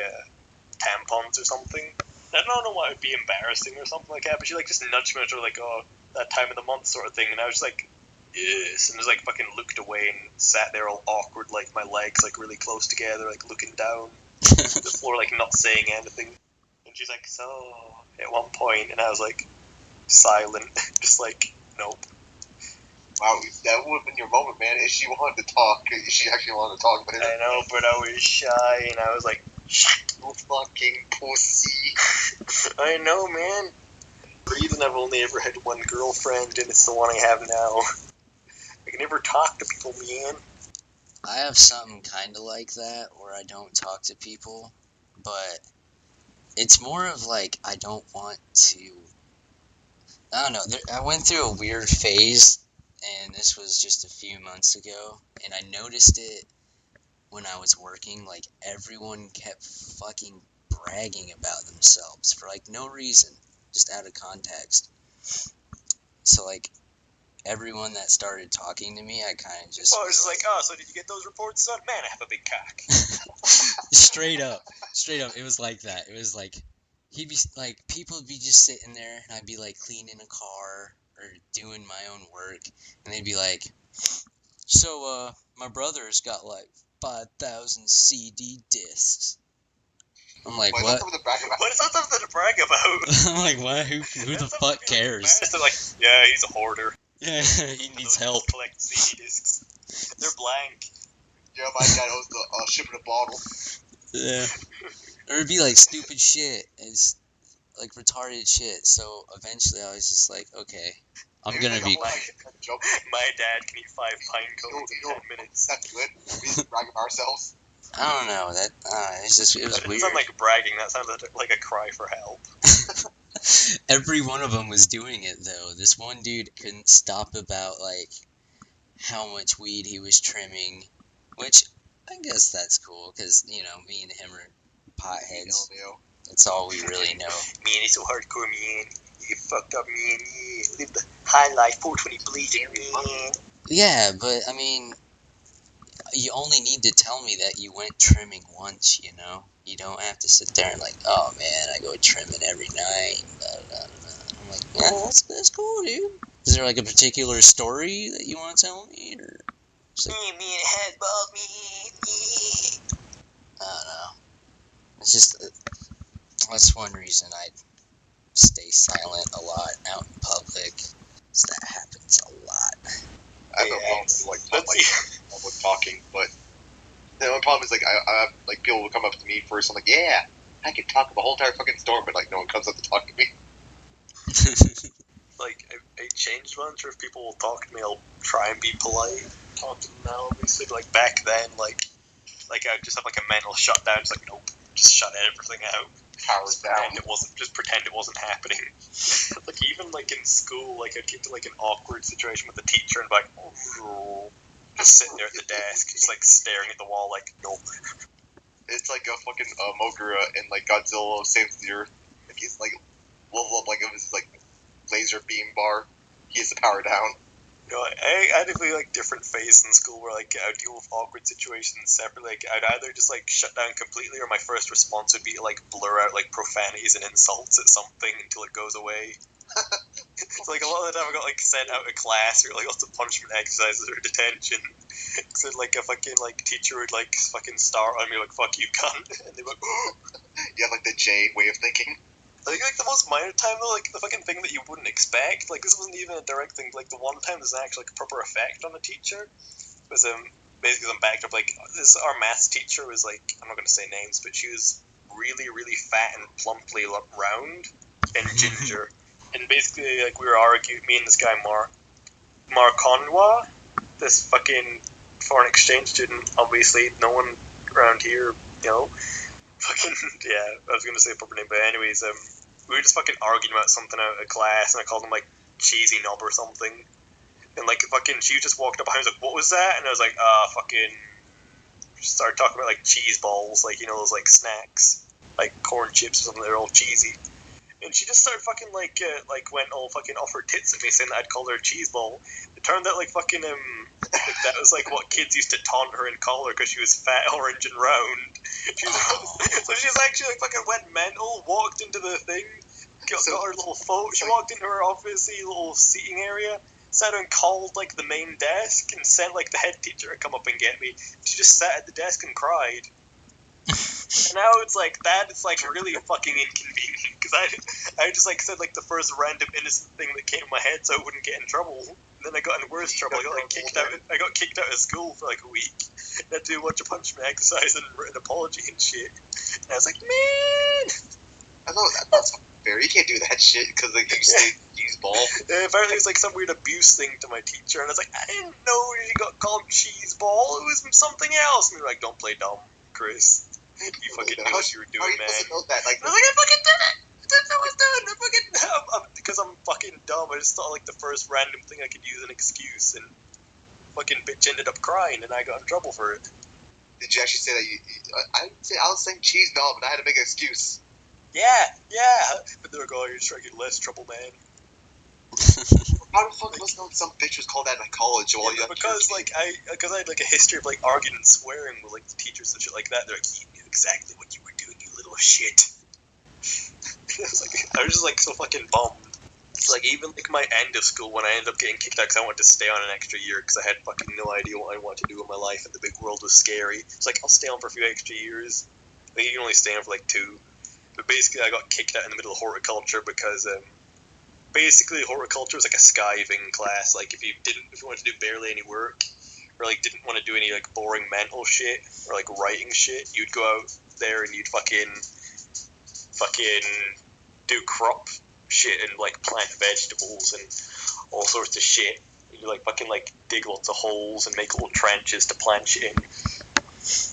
tampons or something. I don't know why it would be embarrassing or something like that, but she like just nudged me, sort of like, oh, that time of the month sort of thing, and I was just like, yes, and just like fucking looked away and sat there all awkward, like my legs like really close together, like looking down the floor, like not saying anything. And she's like, so at one point, and I was like silent, just like nope.
Wow, that would have been your moment, man. If she wanted to talk, if she actually wanted to talk, but
I know, but I was shy, and I was like,
you fucking pussy.
I know, man. The reason I've only ever had one girlfriend, and it's the one I have now. I can never talk to people, man.
I have something kind of like that where I don't talk to people, but it's more of like I don't want to. I don't know. I went through a weird phase, and this was just a few months ago, and I noticed it when I was working. Like everyone kept fucking bragging about themselves for like no reason, just out of context. So like everyone that started talking to me, I kind of just.
Oh, it's just like, oh, so did you get those reports, son? Man, I have a big cock.
Straight up. It was like that. It was like he'd be like people would be just sitting there, and I'd be like cleaning a car or doing my own work, and they'd be like, so my brother's got like 5,000 CD discs. I'm like,
Wait,
what?
that's something to brag about.
What is that something to brag about?
I'm like, what? Who the fuck cares?
They're like, yeah, he's a hoarder.
Yeah, he needs help.
Collect CD discs. They're blank.
Yeah, my dad owes the shipping a bottle.
Yeah. Or it'd be like stupid shit. It's like retarded shit. So eventually I was just like, okay, I'm
Maybe
gonna
like
be.
a whole, like, a joke.
My dad can eat 5 pine cones in 10 minutes.
That's good. We just brag about ourselves.
I don't know. That it was
That doesn't
weird.
sound like bragging. That sounds like a cry for help.
Every one of them was doing it though. This one dude couldn't stop about like how much weed he was trimming, which I guess that's cool because, you know, me and him are potheads. That's all we really know.
Man, it's so hardcore, man. You fucked up, man. Yeah, live the high life, 420 bleeding, man.
Yeah, but I mean, you only need to tell me that you went trimming once, you know? You don't have to sit there and like, oh man, I go trimming every night. Blah, blah, blah. I'm like, yeah, that's cool, dude. Is there like a particular story that you want to tell me? Or just like,
Yeah, man, head bald, man. Yeah.
I don't know. It's just, that's one reason I stay silent a lot out in public. Is that happens a lot.
I have no problem with public talking, but the only problem is I have like people will come up to me first. I'm like, yeah, I can talk the whole entire fucking storm, but like no one comes up to talk to me.
Like, I changed once, or if people will talk to me, I'll try and be polite. Talk to them now, obviously. Like, back then, like I would just have like a mental shutdown. It's like, nope, just shut everything out.
Powers down.
Just pretend it wasn't happening. Like, even like in school, like I'd get to like an awkward situation with the teacher and be like, oh, just sitting there at the desk, just like staring at the wall, like, nope.
It's like a fucking Mogura in like Godzilla Saves the Earth. Like he's like level up like of his like laser beam bar. He has the power down.
You know, I had definitely like different phases in school where like I would deal with awkward situations separately. Like I'd either just like shut down completely, or my first response would be to like blur out like profanities and insults at something until it goes away. So like a lot of the time I got like sent out of class or like lots of punishment exercises or detention. So like a fucking like teacher would like fucking start on me like, fuck you cunt, and they would
You have like the J way of thinking.
I think like the most minor time though, like the fucking thing that you wouldn't expect, like this wasn't even a direct thing, like the one time there's actually like a proper effect on the teacher was basically some backed up, like this our maths teacher was like, I'm not gonna say names, but she was really, really fat and plumply round and ginger. And basically like we were arguing, me and this guy Marconwa, this fucking foreign exchange student, obviously no one around here, you know. Fucking, yeah, I was gonna say a proper name, but anyways, we were just fucking arguing about something out of class, and I called him, like, cheesy knob or something, and, like, fucking, she just walked up behind me, was like, what was that? And I was like, fucking, started talking about, like, cheese balls, like, you know, those, like, snacks, like, corn chips or something, they're all cheesy, and she just started fucking, like, went all fucking off her tits at me, saying that I'd called her a cheese ball. It turned out, like, fucking, like, that was, like, what kids used to taunt her and call her, because she was fat, orange, and round. So she's actually, like, fucking went mental, walked into the thing, got her little phone, she walked into her obviously little seating area, sat and called, like, the main desk, and sent, like, the head teacher to come up and get me. She just sat at the desk and cried. And now it's like, that is, like, really fucking inconvenient, because I just, like, said, like, the first random innocent thing that came in my head so I wouldn't get in trouble. And then I got in worse trouble. I got kicked out of school for, like, a week. I had to do a bunch of punishment exercise and written apology and shit. And I was like, man!
I know that's fair. You can't do that shit because like you say cheese ball.
Apparently it's like some weird abuse thing to my teacher, and I was like, I didn't know you got called cheese ball. It was something else. And they're like, don't play dumb, Chris. You fucking knew what you were doing, man.
Know that? Like,
I was like, I fucking did it. That's how it's done. Because I'm fucking dumb. I just thought like the first random thing I could use an excuse, and fucking bitch ended up crying, and I got in trouble for it.
Did you actually say that? I didn't say I was saying cheese knob, and I had to make an excuse.
Yeah. But they're like, oh, you're just trying to get less trouble, man.
How the fuck was known some bitch was called that in college? While you
because I had like a history of like arguing and swearing with like the teachers and shit like that. They're like, you knew exactly what you were doing, you little shit. I was just like so fucking bummed. It's like even like my end of school when I ended up getting kicked out because I wanted to stay on an extra year because I had fucking no idea what I wanted to do with my life and the big world was scary. It's like I'll stay on for a few extra years. I think you can only stay on for like 2. But basically I got kicked out in the middle of horticulture because basically horticulture was like a skiving class. Like if you wanted to do barely any work or like didn't want to do any like boring mental shit or like writing shit, you'd go out there and you'd fucking do crop shit and like plant vegetables and all sorts of shit. You like fucking like dig lots of holes and make little trenches to plant shit in.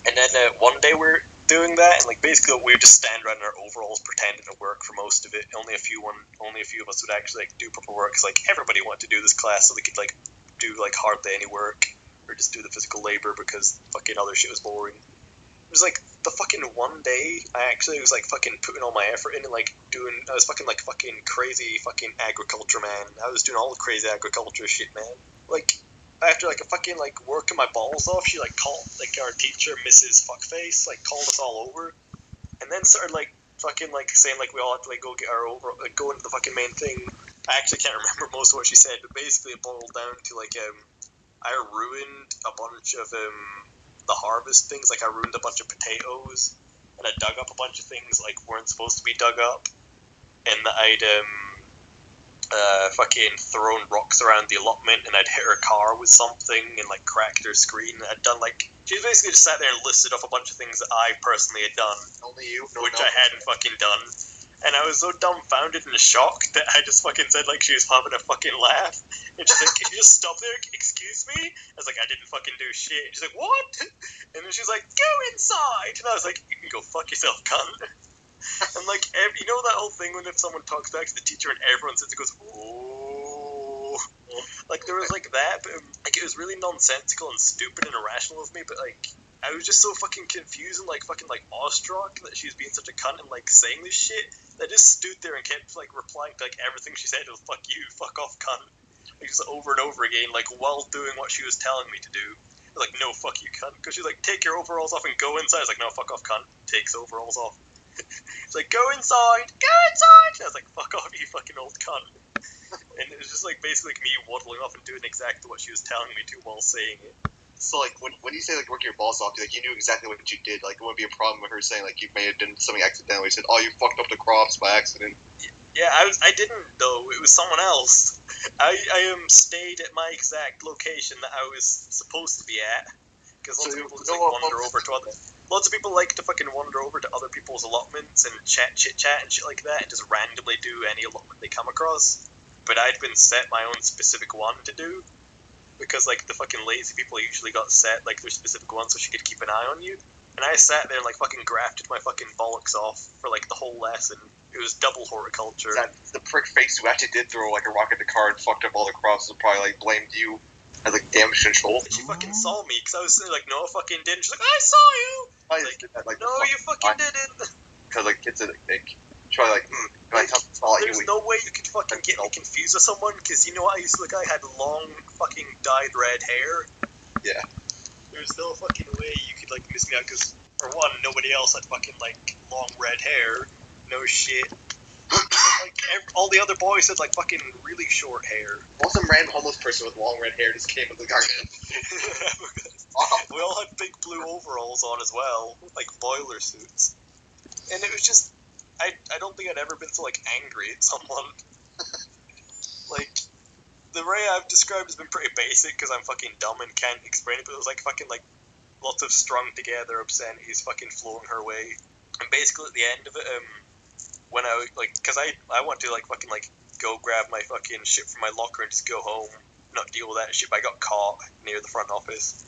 And then one day we're doing that, and like basically we would just stand around in our overalls pretending to work for most of it. Only a few of us would actually like do proper work. Cause like everybody wanted to do this class so they could like do like hardly any work or just do the physical labor because fucking other shit was boring. It was like the fucking one day I actually was like fucking putting all my effort in and like doing. I was fucking crazy fucking agriculture man. I was doing all the crazy agriculture shit, man. Like after like a fucking like working my balls off, she like called like our teacher Mrs. Fuckface like called us all over, and then started like fucking like saying like we all had to like go get our over like go into the fucking main thing. I actually can't remember most of what she said, but basically it boiled down to like I ruined a bunch of the harvest things. Like I ruined a bunch of potatoes, and I dug up a bunch of things like weren't supposed to be dug up, and that I'd fucking thrown rocks around the allotment, and I'd hit her car with something and like cracked her screen. I'd done like she basically just sat there and listed off a bunch of things that I personally had done,
Only you,
which I hadn't fucking done. And I was so dumbfounded and shocked that I just fucking said like she was having a fucking laugh. And she's like, "Can you just stop there? Excuse me?" I was like, "I didn't fucking do shit." She's like, "What?" And then she's like, "Go inside." And I was like, "You can go fuck yourself, cunt." And like, you know that whole thing when if someone talks back to the teacher and everyone sits and goes, "Oh," like there was like that, but like it was really nonsensical and stupid and irrational of me. But like, I was just so fucking confused and like fucking like awestruck that she was being such a cunt and like saying this shit. I just stood there and kept like replying to like everything she said was "fuck you, fuck off, cunt," like just over and over again, like while doing what she was telling me to do. I was like, "No, fuck you, cunt," because she's like, "Take your overalls off and go inside." I was like, "No, fuck off, cunt." Takes overalls off. It's like, "Go inside, go inside." And I was like, "Fuck off, you fucking old cunt." And it was just like basically like me waddling off and doing exactly what she was telling me to while saying it.
So like when you say like working your balls off, like you knew exactly what you did. Like it wouldn't be a problem with her saying like you may have done something accidentally. You said, "Oh, you fucked up the crops by accident."
Yeah, I didn't though. It was someone else. I stayed at my exact location that I was supposed to be at because lots of people just like wander over to other. Lots of people like to fucking wander over to other people's allotments and chit chat and shit like that, and just randomly do any allotment they come across. But I'd been set my own specific one to do because like the fucking lazy people usually got set like their specific one so she could keep an eye on you. And I sat there and like fucking grafted my fucking bollocks off for like the whole lesson. It was double horticulture.
That the prick face who actually did throw like a rock at the car and fucked up all the crops would probably like blamed you as like damage control.
She fucking saw me because I was like, "No, I fucking didn't." She's like, "I saw you."
I
Like,
just did that, like,
"No, you fucking didn't."
because like kids are like try like
Like,
like,
there's no way you could fucking get me confused with someone because you know I used to like I had long fucking dyed red hair.
Yeah.
There's no fucking way you could like miss me out because for one, nobody else had fucking like long red hair. No shit. Like all the other boys had like fucking really short hair.
Well, some random homeless person with long red hair just came with the garden.
We all had big blue overalls on as well, like boiler suits. And it was just, I don't think I'd ever been so like angry at someone. Like, the way I've described has been pretty basic because I'm fucking dumb and can't explain it, but it was like fucking like lots of strung together obscenities fucking flowing her way. And basically at the end of it, when I like, because I want to like fucking like go grab my fucking shit from my locker and just go home, not deal with that shit, but I got caught near the front office.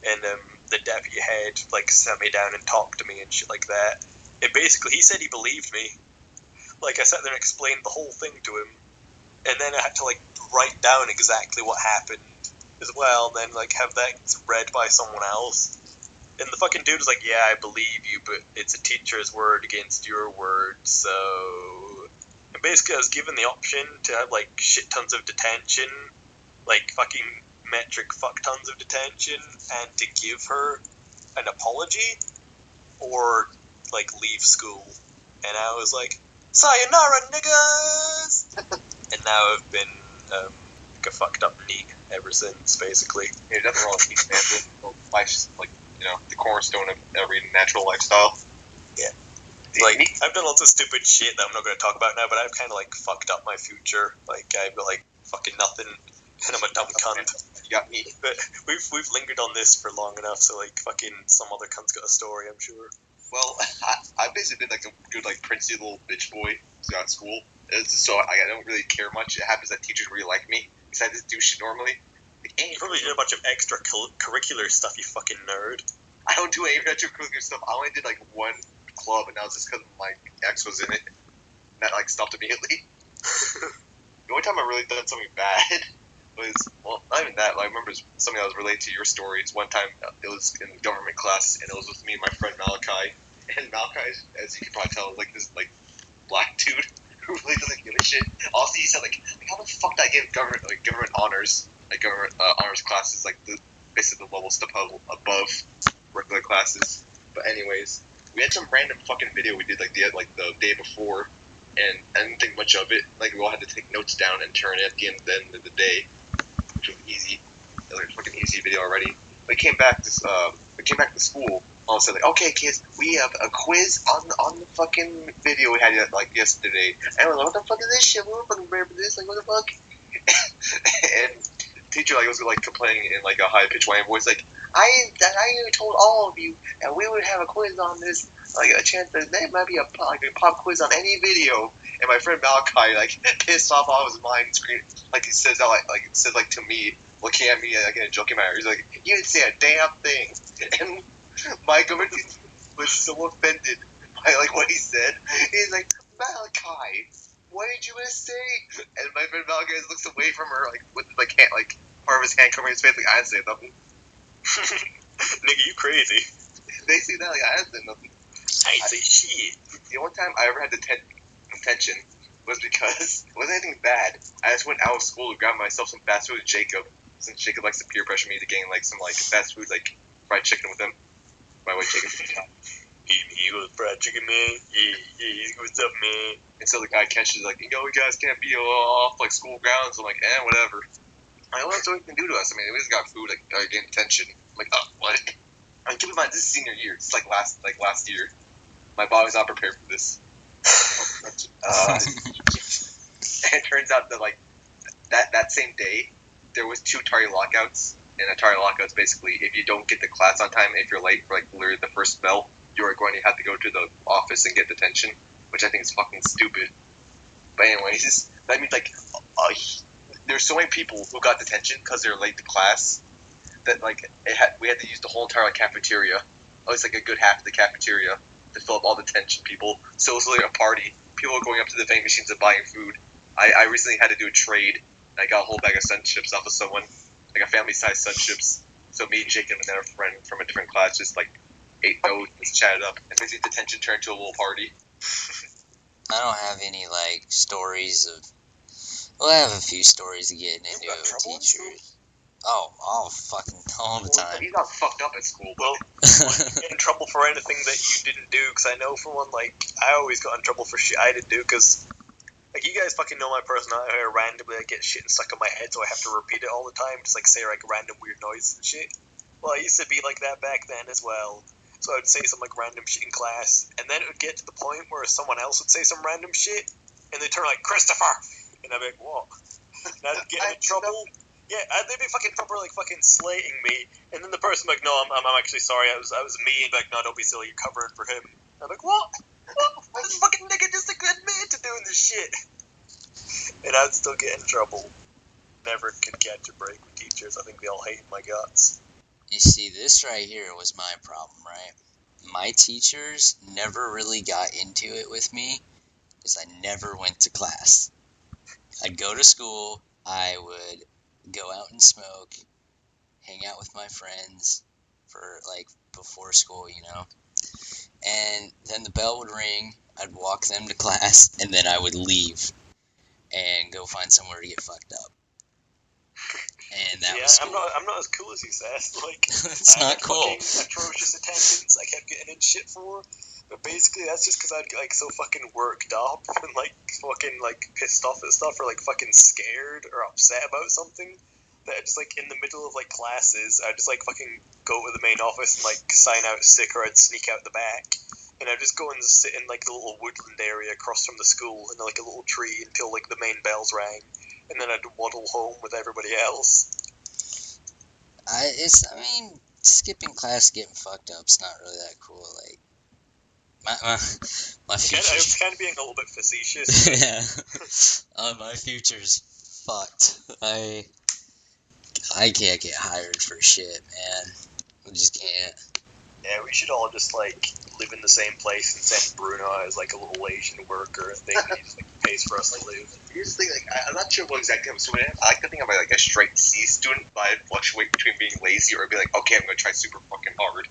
And the deputy head like sat me down and talked to me and shit like that. And basically he said he believed me. Like I sat there and explained the whole thing to him, and then I had to like write down exactly what happened as well, and then like have that read by someone else. And the fucking dude was like, "Yeah, I believe you, but it's a teacher's word against your word, so." And basically I was given the option to have like shit tons of detention, like fucking metric fuck tons of detention, and to give her an apology or like leave school. And I was like, "Sayonara, niggas!" And now I've been like a fucked up neat ever since, basically.
Yeah, nothing wrong with neat, man. Life's like, you know, the cornerstone of every natural lifestyle.
Yeah. Like, I've done lots of stupid shit that I'm not going to talk about now, but I've kind of like fucked up my future. Like, I've got like fucking nothing, and I'm a dumb cunt.
You got me.
But we've lingered on this for long enough, so like fucking some other cunt's got a story, I'm sure.
Well, I've basically been like a good like princey little bitch boy throughout school. So I don't really care much. It happens that teachers really like me because I just do shit normally. Like,
You probably did a bunch of extra curricular stuff, you fucking nerd.
I don't do any extracurricular stuff. I only did like one club, and that was just because my ex was in it. And that like stopped immediately. The only time I really done something bad was, well, not even that. Like, I remember something that was related to your stories. One time, it was in government class, and it was with me and my friend Malachi. And Malachi, as you can probably tell, like this like black dude who really doesn't give a shit. Also, he said like how the fuck did I get government honors, like government honors classes, like basically the level step above regular classes. But anyways, we had some random fucking video we did like the day before, and I didn't think much of it. Like we all had to take notes down and turn it at the end of the day, which was easy. It was like a fucking easy video already. We came back to school. All of a sudden, like, okay, kids, we have a quiz on the fucking video we had like yesterday. And we're like, what the fuck is this shit? We weren't fucking prepared for this. Like, what the fuck? And the teacher like was like complaining in like a high pitched whine voice, like, I told all of you that we would have a quiz on this, like a chance that there might be a pop quiz on any video. And my friend Malachi like pissed off all of his mind, scream like he says that like it says like to me, looking at me like in a joking manner. He's like, you didn't say a damn thing. And my government was so offended by like what he said. He's like, Malachi, what did you gonna say? And my friend Malachi looks away from her like with like hand, like part of his hand covering his face, like I didn't say nothing.
Nigga, you crazy.
They see that like I didn't say nothing.
I ain't say shit.
The only time I ever had detention was because it wasn't anything bad. I just went out of school to grab myself some fast food with Jacob, since Jacob likes to peer pressure me to gain like some like fast food like fried chicken with him. My way, Jacob.
He goes, fried chicken, man. Yeah, what's up, man?
And so the guy catches like, you guys can't be off like school grounds. I'm like, whatever. Like, what else we can do to us? I mean, we just got food, like getting attention. I'm like, oh, what? I mean, keep in mind, this is senior year. It's like last year. My body's not prepared for this. And it turns out that like that same day, there was 2 tardy lockouts. And a tardy lockout's basically if you don't get to class on time, if you're late for like literally the first bell, you are going to have to go to the office and get detention, which I think is fucking stupid. But anyways, that means like there's so many people who got detention because they're late to class that like we had to use the whole entire cafeteria, at least like a good half of the cafeteria, to fill up all the detention people. So it was literally a party. People were going up to the vending machines and buying food. I recently had to do a trade. I got a whole bag of sun chips off of someone, like a family-sized sun chips. So me and Jacob and then a friend from a different class just like ate those, just chatted up, and basically detention turned to a little party.
I don't have any like stories of. Well, I have a few stories of getting into it with teachers. Oh, fucking all the time.
He's not fucked up at school.
Well, you get in trouble for anything that you didn't do, because I know for one, like, I always got in trouble for shit I didn't do, because, like, you guys fucking know my personality, how randomly I get shit stuck in my head, so I have to repeat it all the time, just, like, say, like, random weird noises and shit. Well, I used to be like that back then as well, so I would say some, like, random shit in class, and then it would get to the point where someone else would say some random shit, and they'd turn like, Christopher! And I'd be like, what? And I'd get in trouble. Yeah, they'd be fucking proper, like, fucking slating me, and then the person would be like, no, I'm actually sorry, I was me, and be like, no, don't be silly, you're covering for him. And I'm like, what? This fucking nigga just admitted to doing this shit. And I'd still get in trouble. Never could catch a break with teachers. I think they all hated my guts.
You see, this right here was my problem, right? My teachers never really got into it with me because I never went to class. I'd go to school, I would go out and smoke, hang out with my friends for, like, before school, and then the bell would ring, I'd walk them to class, and then I would leave and go find somewhere to get fucked up. And that was school.
I'm not as cool as you said. Like,
it's not cool.
Fucking atrocious attendance I kept getting in shit for. But basically, that's just because I'd get, like, so fucking worked up and, like, fucking, like, pissed off at stuff or, like, fucking scared or upset about something that I just, like, in the middle of, like, classes, I'd just, like, fucking go to the main office and, like, sign out sick, or I'd sneak out the back. And I'd just go and sit in, like, the little woodland area across from the school in, like, a little tree until, like, the main bells rang. And then I'd waddle home with everybody else.
Skipping class, getting fucked up's not really that cool. Like, my future.
I'm kind of being a little bit facetious.
Yeah. My future's fucked. I can't get hired for shit, man. I just can't.
Yeah, we should all just, like, live in the same place and send Bruno as like a little Asian worker thing. And he just like pays for us to live.
Here's the thing, like, I'm not sure what exactly I'm assuming. I like to think I'm like a straight C student, but I fluctuate between being lazy or be like, okay, I'm gonna try super fucking hard.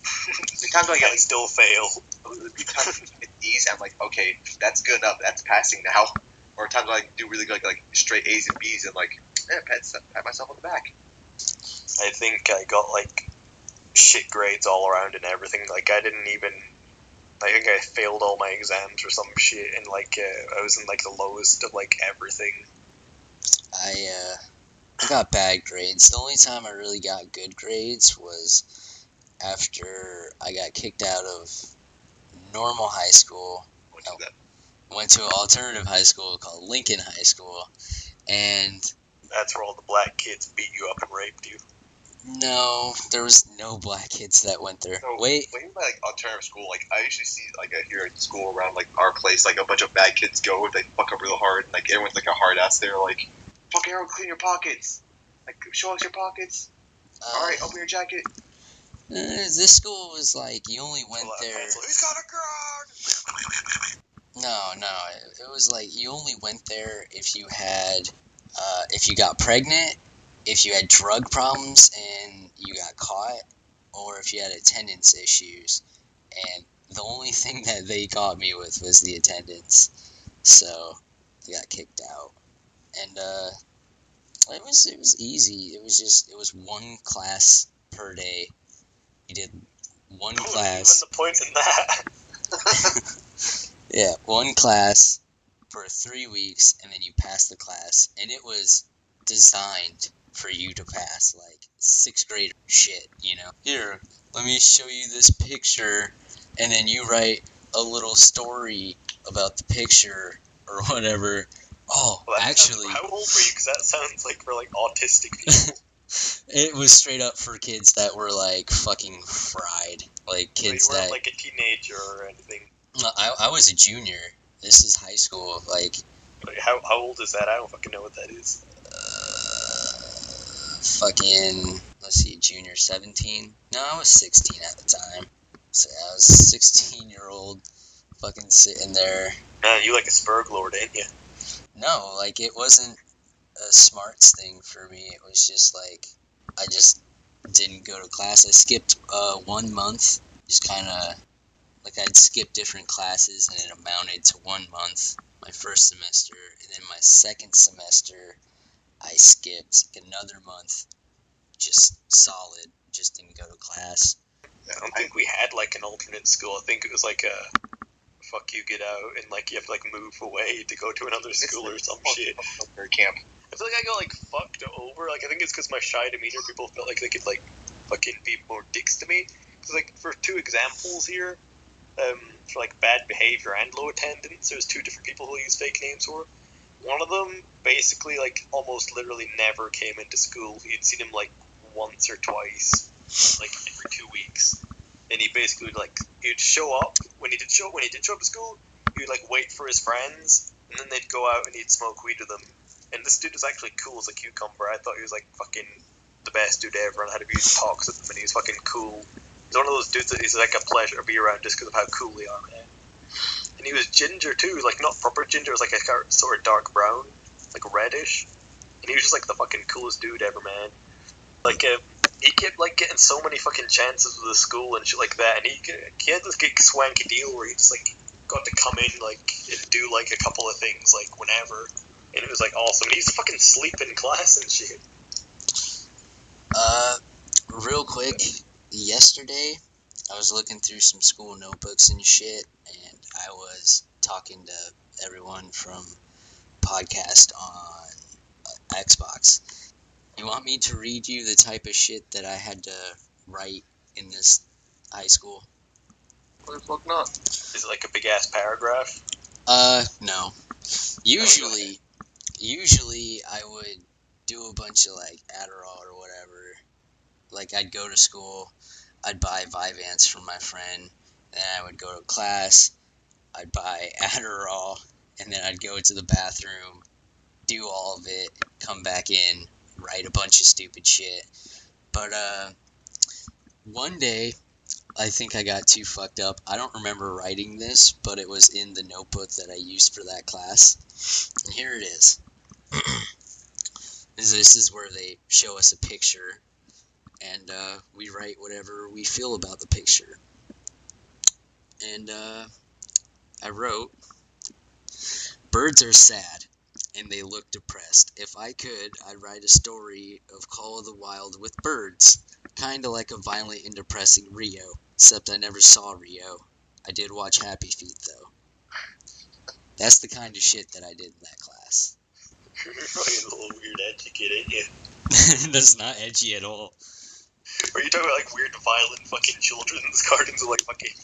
The times I
I still fail.
the times I get D's, I'm like, okay, that's good enough. That's passing now. Or times I do really good, like straight A's and B's, and like, pat myself on the back.
I think I got like shit grades all around and everything. Like I didn't even. I think I failed all my exams or some shit, and like I was in like the lowest of like everything.
I got bad grades. The only time I really got good grades was after I got kicked out of normal high school. Went to an alternative high school called Lincoln High School, and
That's where all the black kids beat you up and raped you.
no, there was no black kids that went there.
So,
Wait,
when you by like alternative school, like I usually see like here at school around like our place, like a bunch of bad kids go, they fuck up real hard, and like everyone's like a hard ass there, like fucking everyone clean your pockets, like show us your pockets. All right, open your jacket.
This school was like you only went there.
Pencil. Who's got a gun?
No, it was like you only went there if you had, if you got pregnant, if you had drug problems and you got caught, or if you had attendance issues. And the only thing that they caught me with was the attendance, so I got kicked out. And it was easy. It was one class per day. You did one class.
Even the point in that.
Yeah, one class for 3 weeks, and then you pass the class, and it was designed for you to pass, like, 6th grade shit, you know? Here, let me show you this picture, and then you write a little story about the picture, or whatever. Oh,
Well,
actually...
How old were you? Because that sounds like for, like, autistic people.
It was straight up for kids that were, like, fucking fried. Like, kids
you weren't,
that...
like, a teenager or anything.
No, I was a junior. This is high school. Like
how old is that? I don't fucking know what that is.
Fucking, let's see, junior 17? No, I was 16 at the time. So I was a 16-year-old fucking sitting there.
Man, you like a Spurglord, ain't you?
No, like, it wasn't a smarts thing for me. It was just like, I just didn't go to class. I skipped 1 month, just kind of, like, I'd skip different classes, and it amounted to 1 month, my first semester, and then my second semester, I skipped another month, just solid, just didn't go to class.
I don't think we had, like, an alternate school. I think it was, like, a fuck you, get out, and, like, you have to, like, move away to go to another school or some shit.
Camp.
I feel like I got, like, fucked over. Like, I think it's because my shy demeanor, people felt like they could, like, fucking be more dicks to me. Because, like, for 2 examples here, for, like, bad behavior and low attendance, there's 2 different people who use fake names for. One of them basically, like, almost literally never came into school. You'd seen him, like, once or twice, like, every 2 weeks. And he basically, like, he'd show up. When he did show up to school, he'd, like, wait for his friends, and then they'd go out and he'd smoke weed with them. And this dude was actually cool as a cucumber. I thought he was, like, fucking the best dude ever, and had a few talks with him, and he was fucking cool. He's one of those dudes that is, like, a pleasure to be around just because of how cool they are, man. And he was ginger too, like not proper ginger, it was like a sort of dark brown, like reddish. And he was just like the fucking coolest dude ever, man. Like he kept like getting so many fucking chances with the school and shit like that, and he had this big swanky deal where he just like got to come in like and do like a couple of things like whenever, and it was like awesome. And he used to fucking sleep in class and shit.
Real quick, yesterday I was looking through some school notebooks and shit, and I was talking to everyone from podcast on Xbox. You want me to read you the type of shit that I had to write in this high school?
Why the fuck not?
Is it like a big ass paragraph?
No. Usually I would do a bunch of like Adderall or whatever. Like I'd go to school, I'd buy Vyvanse from my friend, then I would go to class, I'd buy Adderall, and then I'd go to the bathroom, do all of it, come back in, write a bunch of stupid shit. But one day, I think I got too fucked up. I don't remember writing this, but it was in the notebook that I used for that class. And here it is. This is where they show us a picture, and we write whatever we feel about the picture. And I wrote, birds are sad, and they look depressed. If I could, I'd write a story of Call of the Wild with birds. Kinda like a violent and depressing Rio, except I never saw Rio. I did watch Happy Feet, though. That's the kind of shit that I did in that class.
You're fucking a little weird edgy kid, ain't you?
That's not edgy at all.
Are you talking about, like, weird, violent fucking children's cartoons of, like, fucking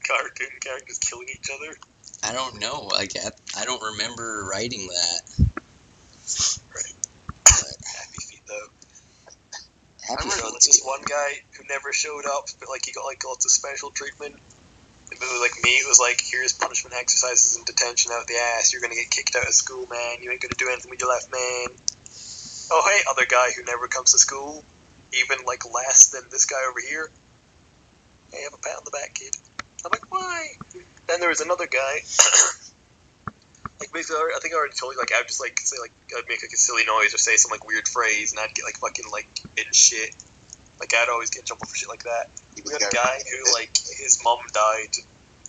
cartoon characters killing each other?
I don't know. Like, I don't remember writing that.
Right.
But
Happy Feet, though.
Happy
I remember
Feet's
this
good.
one guy who never showed up, but, like, he got, like, lots of special treatment. If it was like me, it was like, here's punishment exercises in detention out the ass. You're gonna get kicked out of school, man. You ain't gonna do anything with your life, man. Oh, hey, other guy who never comes to school, even like less than this guy over here. Hey, have a pat on the back, kid. I'm like, why? Then there was another guy. Like basically, I think I already told you. Like I'd just like say like I'd make like a silly noise or say some like weird phrase, and I'd get like fucking like in shit. Like I'd always get in trouble for shit like that. We had a guy who like his mom died.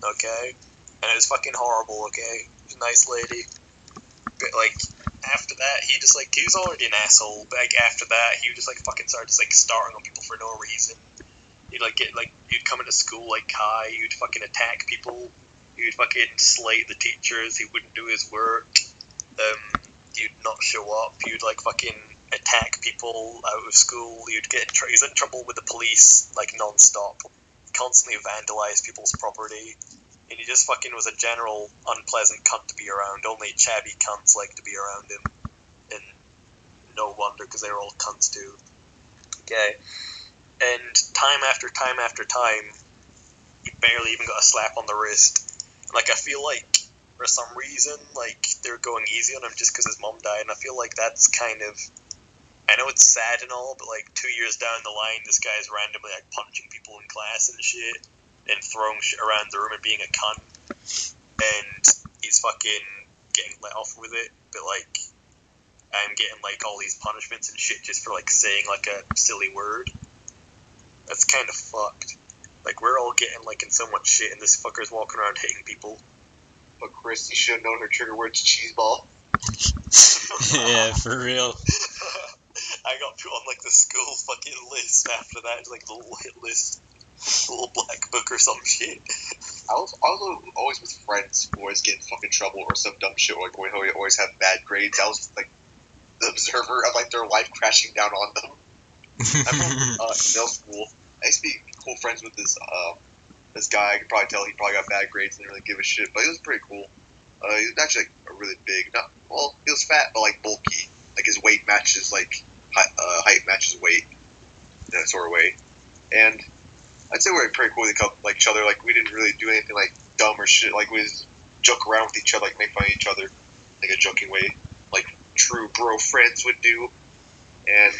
Okay, and it was fucking horrible. Okay, she was a nice lady. But like after that, he just like he was already an asshole. But like after that, he would just like fucking start just like starting on people for no reason. You'd like get like you'd come into school like high. You'd fucking attack people. You'd fucking slate the teachers. He wouldn't do his work. You'd not show up. You'd like fucking attack people out of school. You'd get he's in trouble with the police like non-stop. Constantly vandalize people's property. And he just fucking was a general unpleasant cunt to be around. Only chabby cunts like to be around him. And no wonder, because they were all cunts too. Okay. And time after time after time, he barely even got a slap on the wrist. Like, I feel like, for some reason, like, they're going easy on him just because his mom died. And I feel like that's kind of... I know it's sad and all, but, like, 2 years down the line, this guy's randomly, like, punching people in class and shit. And throwing shit around the room and being a cunt. And he's fucking getting let off with it. But, like, I'm getting, like, all these punishments and shit just for, like, saying, like, a silly word. That's kind of fucked. Like, we're all getting, like, in so much shit, and this fucker's walking around hitting people.
But Chris, you should have known her trigger word's cheeseball.
Yeah, for real.
I got put on, like, the school fucking list after that. Like, the little hit list. A little black book or some shit.
I was always with friends who always get in fucking trouble or some dumb shit, like we always have bad grades. I was just, like, the observer of, like, their life crashing down on them. I remember middle school, I used to be cool friends with this guy. I could probably tell he probably got bad grades and didn't really give a shit, but he was pretty cool. He was actually like, really big. He was fat, but like bulky. Like his weight matches like height matches weight, in that sort of way. And I'd say we were pretty cool with like each other. Like we didn't really do anything like dumb or shit. Like we just joke around with each other, like make fun of each other, like a joking way, like true bro friends would do. And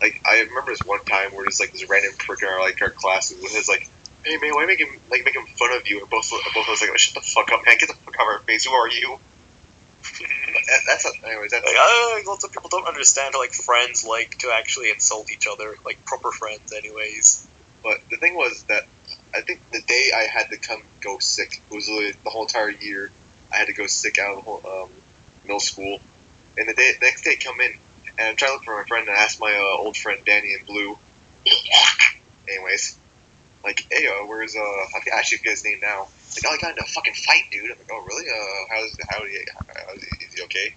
like I remember this one time where there's like this random prick in our classes with his like, hey man, why making fun of you? And both of us like, shut the fuck up, man, get the fuck out of our face. Who are you? Anyways, that's
like, lots of people don't understand how like friends like to actually insult each other, like proper friends, anyways.
But the thing was that I think the day I had to go sick, it was literally the whole entire year. I had to go sick out of the whole middle school, and the next day I come in and I'm trying to look for my friend, and I asked my old friend Danny in blue. Anyways, like, hey, where's I actually forget his name now. Like, oh, I got in a fucking fight, dude. I'm like, oh, really? Is he okay?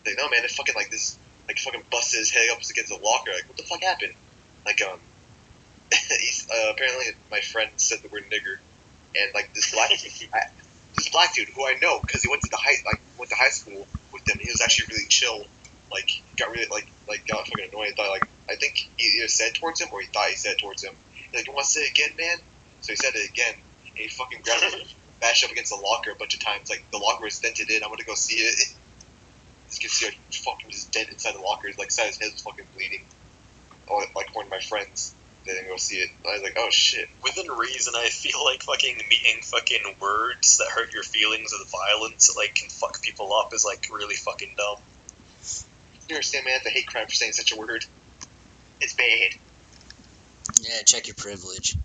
Like, no, man, it fucking like this, like, fucking busted his head up against the locker. Like, what the fuck happened? Like, he's apparently my friend said the word nigger, and like this black dude who I know because he went to high school with them. He was actually really chill. Like, got really like got fucking annoyed. I think he either said towards him or he thought he said towards him. He's like, you want to say it again, man? So he said it again, and he fucking grabbed him, bashed up against the locker a bunch of times. Like, the locker was dented in. I went to go see it. You can see a fucking just dent inside the locker. Like, side of his head was fucking bleeding. Oh, like one of my friends. didn't go see it. I was like, oh shit.
Within reason, I feel like fucking meeting fucking words that hurt your feelings with violence that like can fuck people up is like really fucking dumb.
You understand, man? That's a hate crime for saying such a word. It's bad.
Yeah, check your privilege.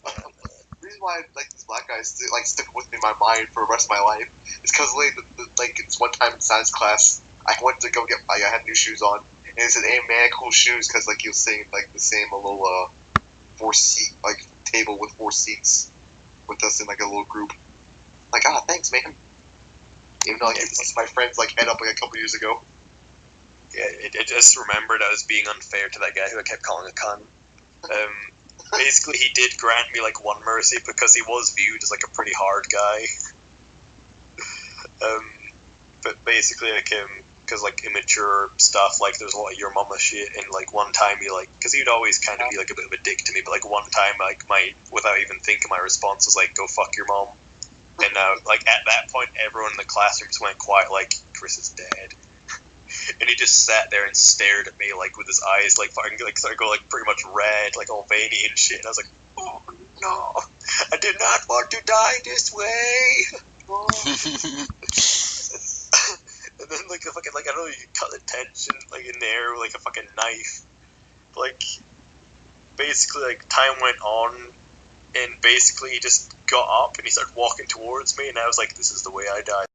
The reason why like these black guys stick with me in my mind for the rest of my life is because like it's one time in science class I went to go get I had new shoes on and they said, "Hey man, cool shoes," because like you'll sing like the same little 4-seat like table with 4 seats with us in like a little group. Like, thanks, man. Even though like this is my friend's like head up like a couple years ago.
Yeah, it just remembered I was being unfair to that guy who I kept calling a cunt. Basically, he did grant me like one mercy because he was viewed as like a pretty hard guy. But basically, like because like immature stuff, like there's a lot of your mama shit, and like one time he like, because he'd always kind of be like a bit of a dick to me, but like one time like without even thinking, my response was like, go fuck your mom. And like at that point, everyone in the classroom just went quiet, like Chris is dead. And he just sat there and stared at me like with his eyes like fucking like started going like pretty much red, like all veiny and shit. And I was like, oh no, I did not want to die this way. And then like the fucking like I don't know, you cut the tension like in there with like a fucking knife. Like basically like time went on and basically he just got up and he started walking towards me and I was like, this is the way I die.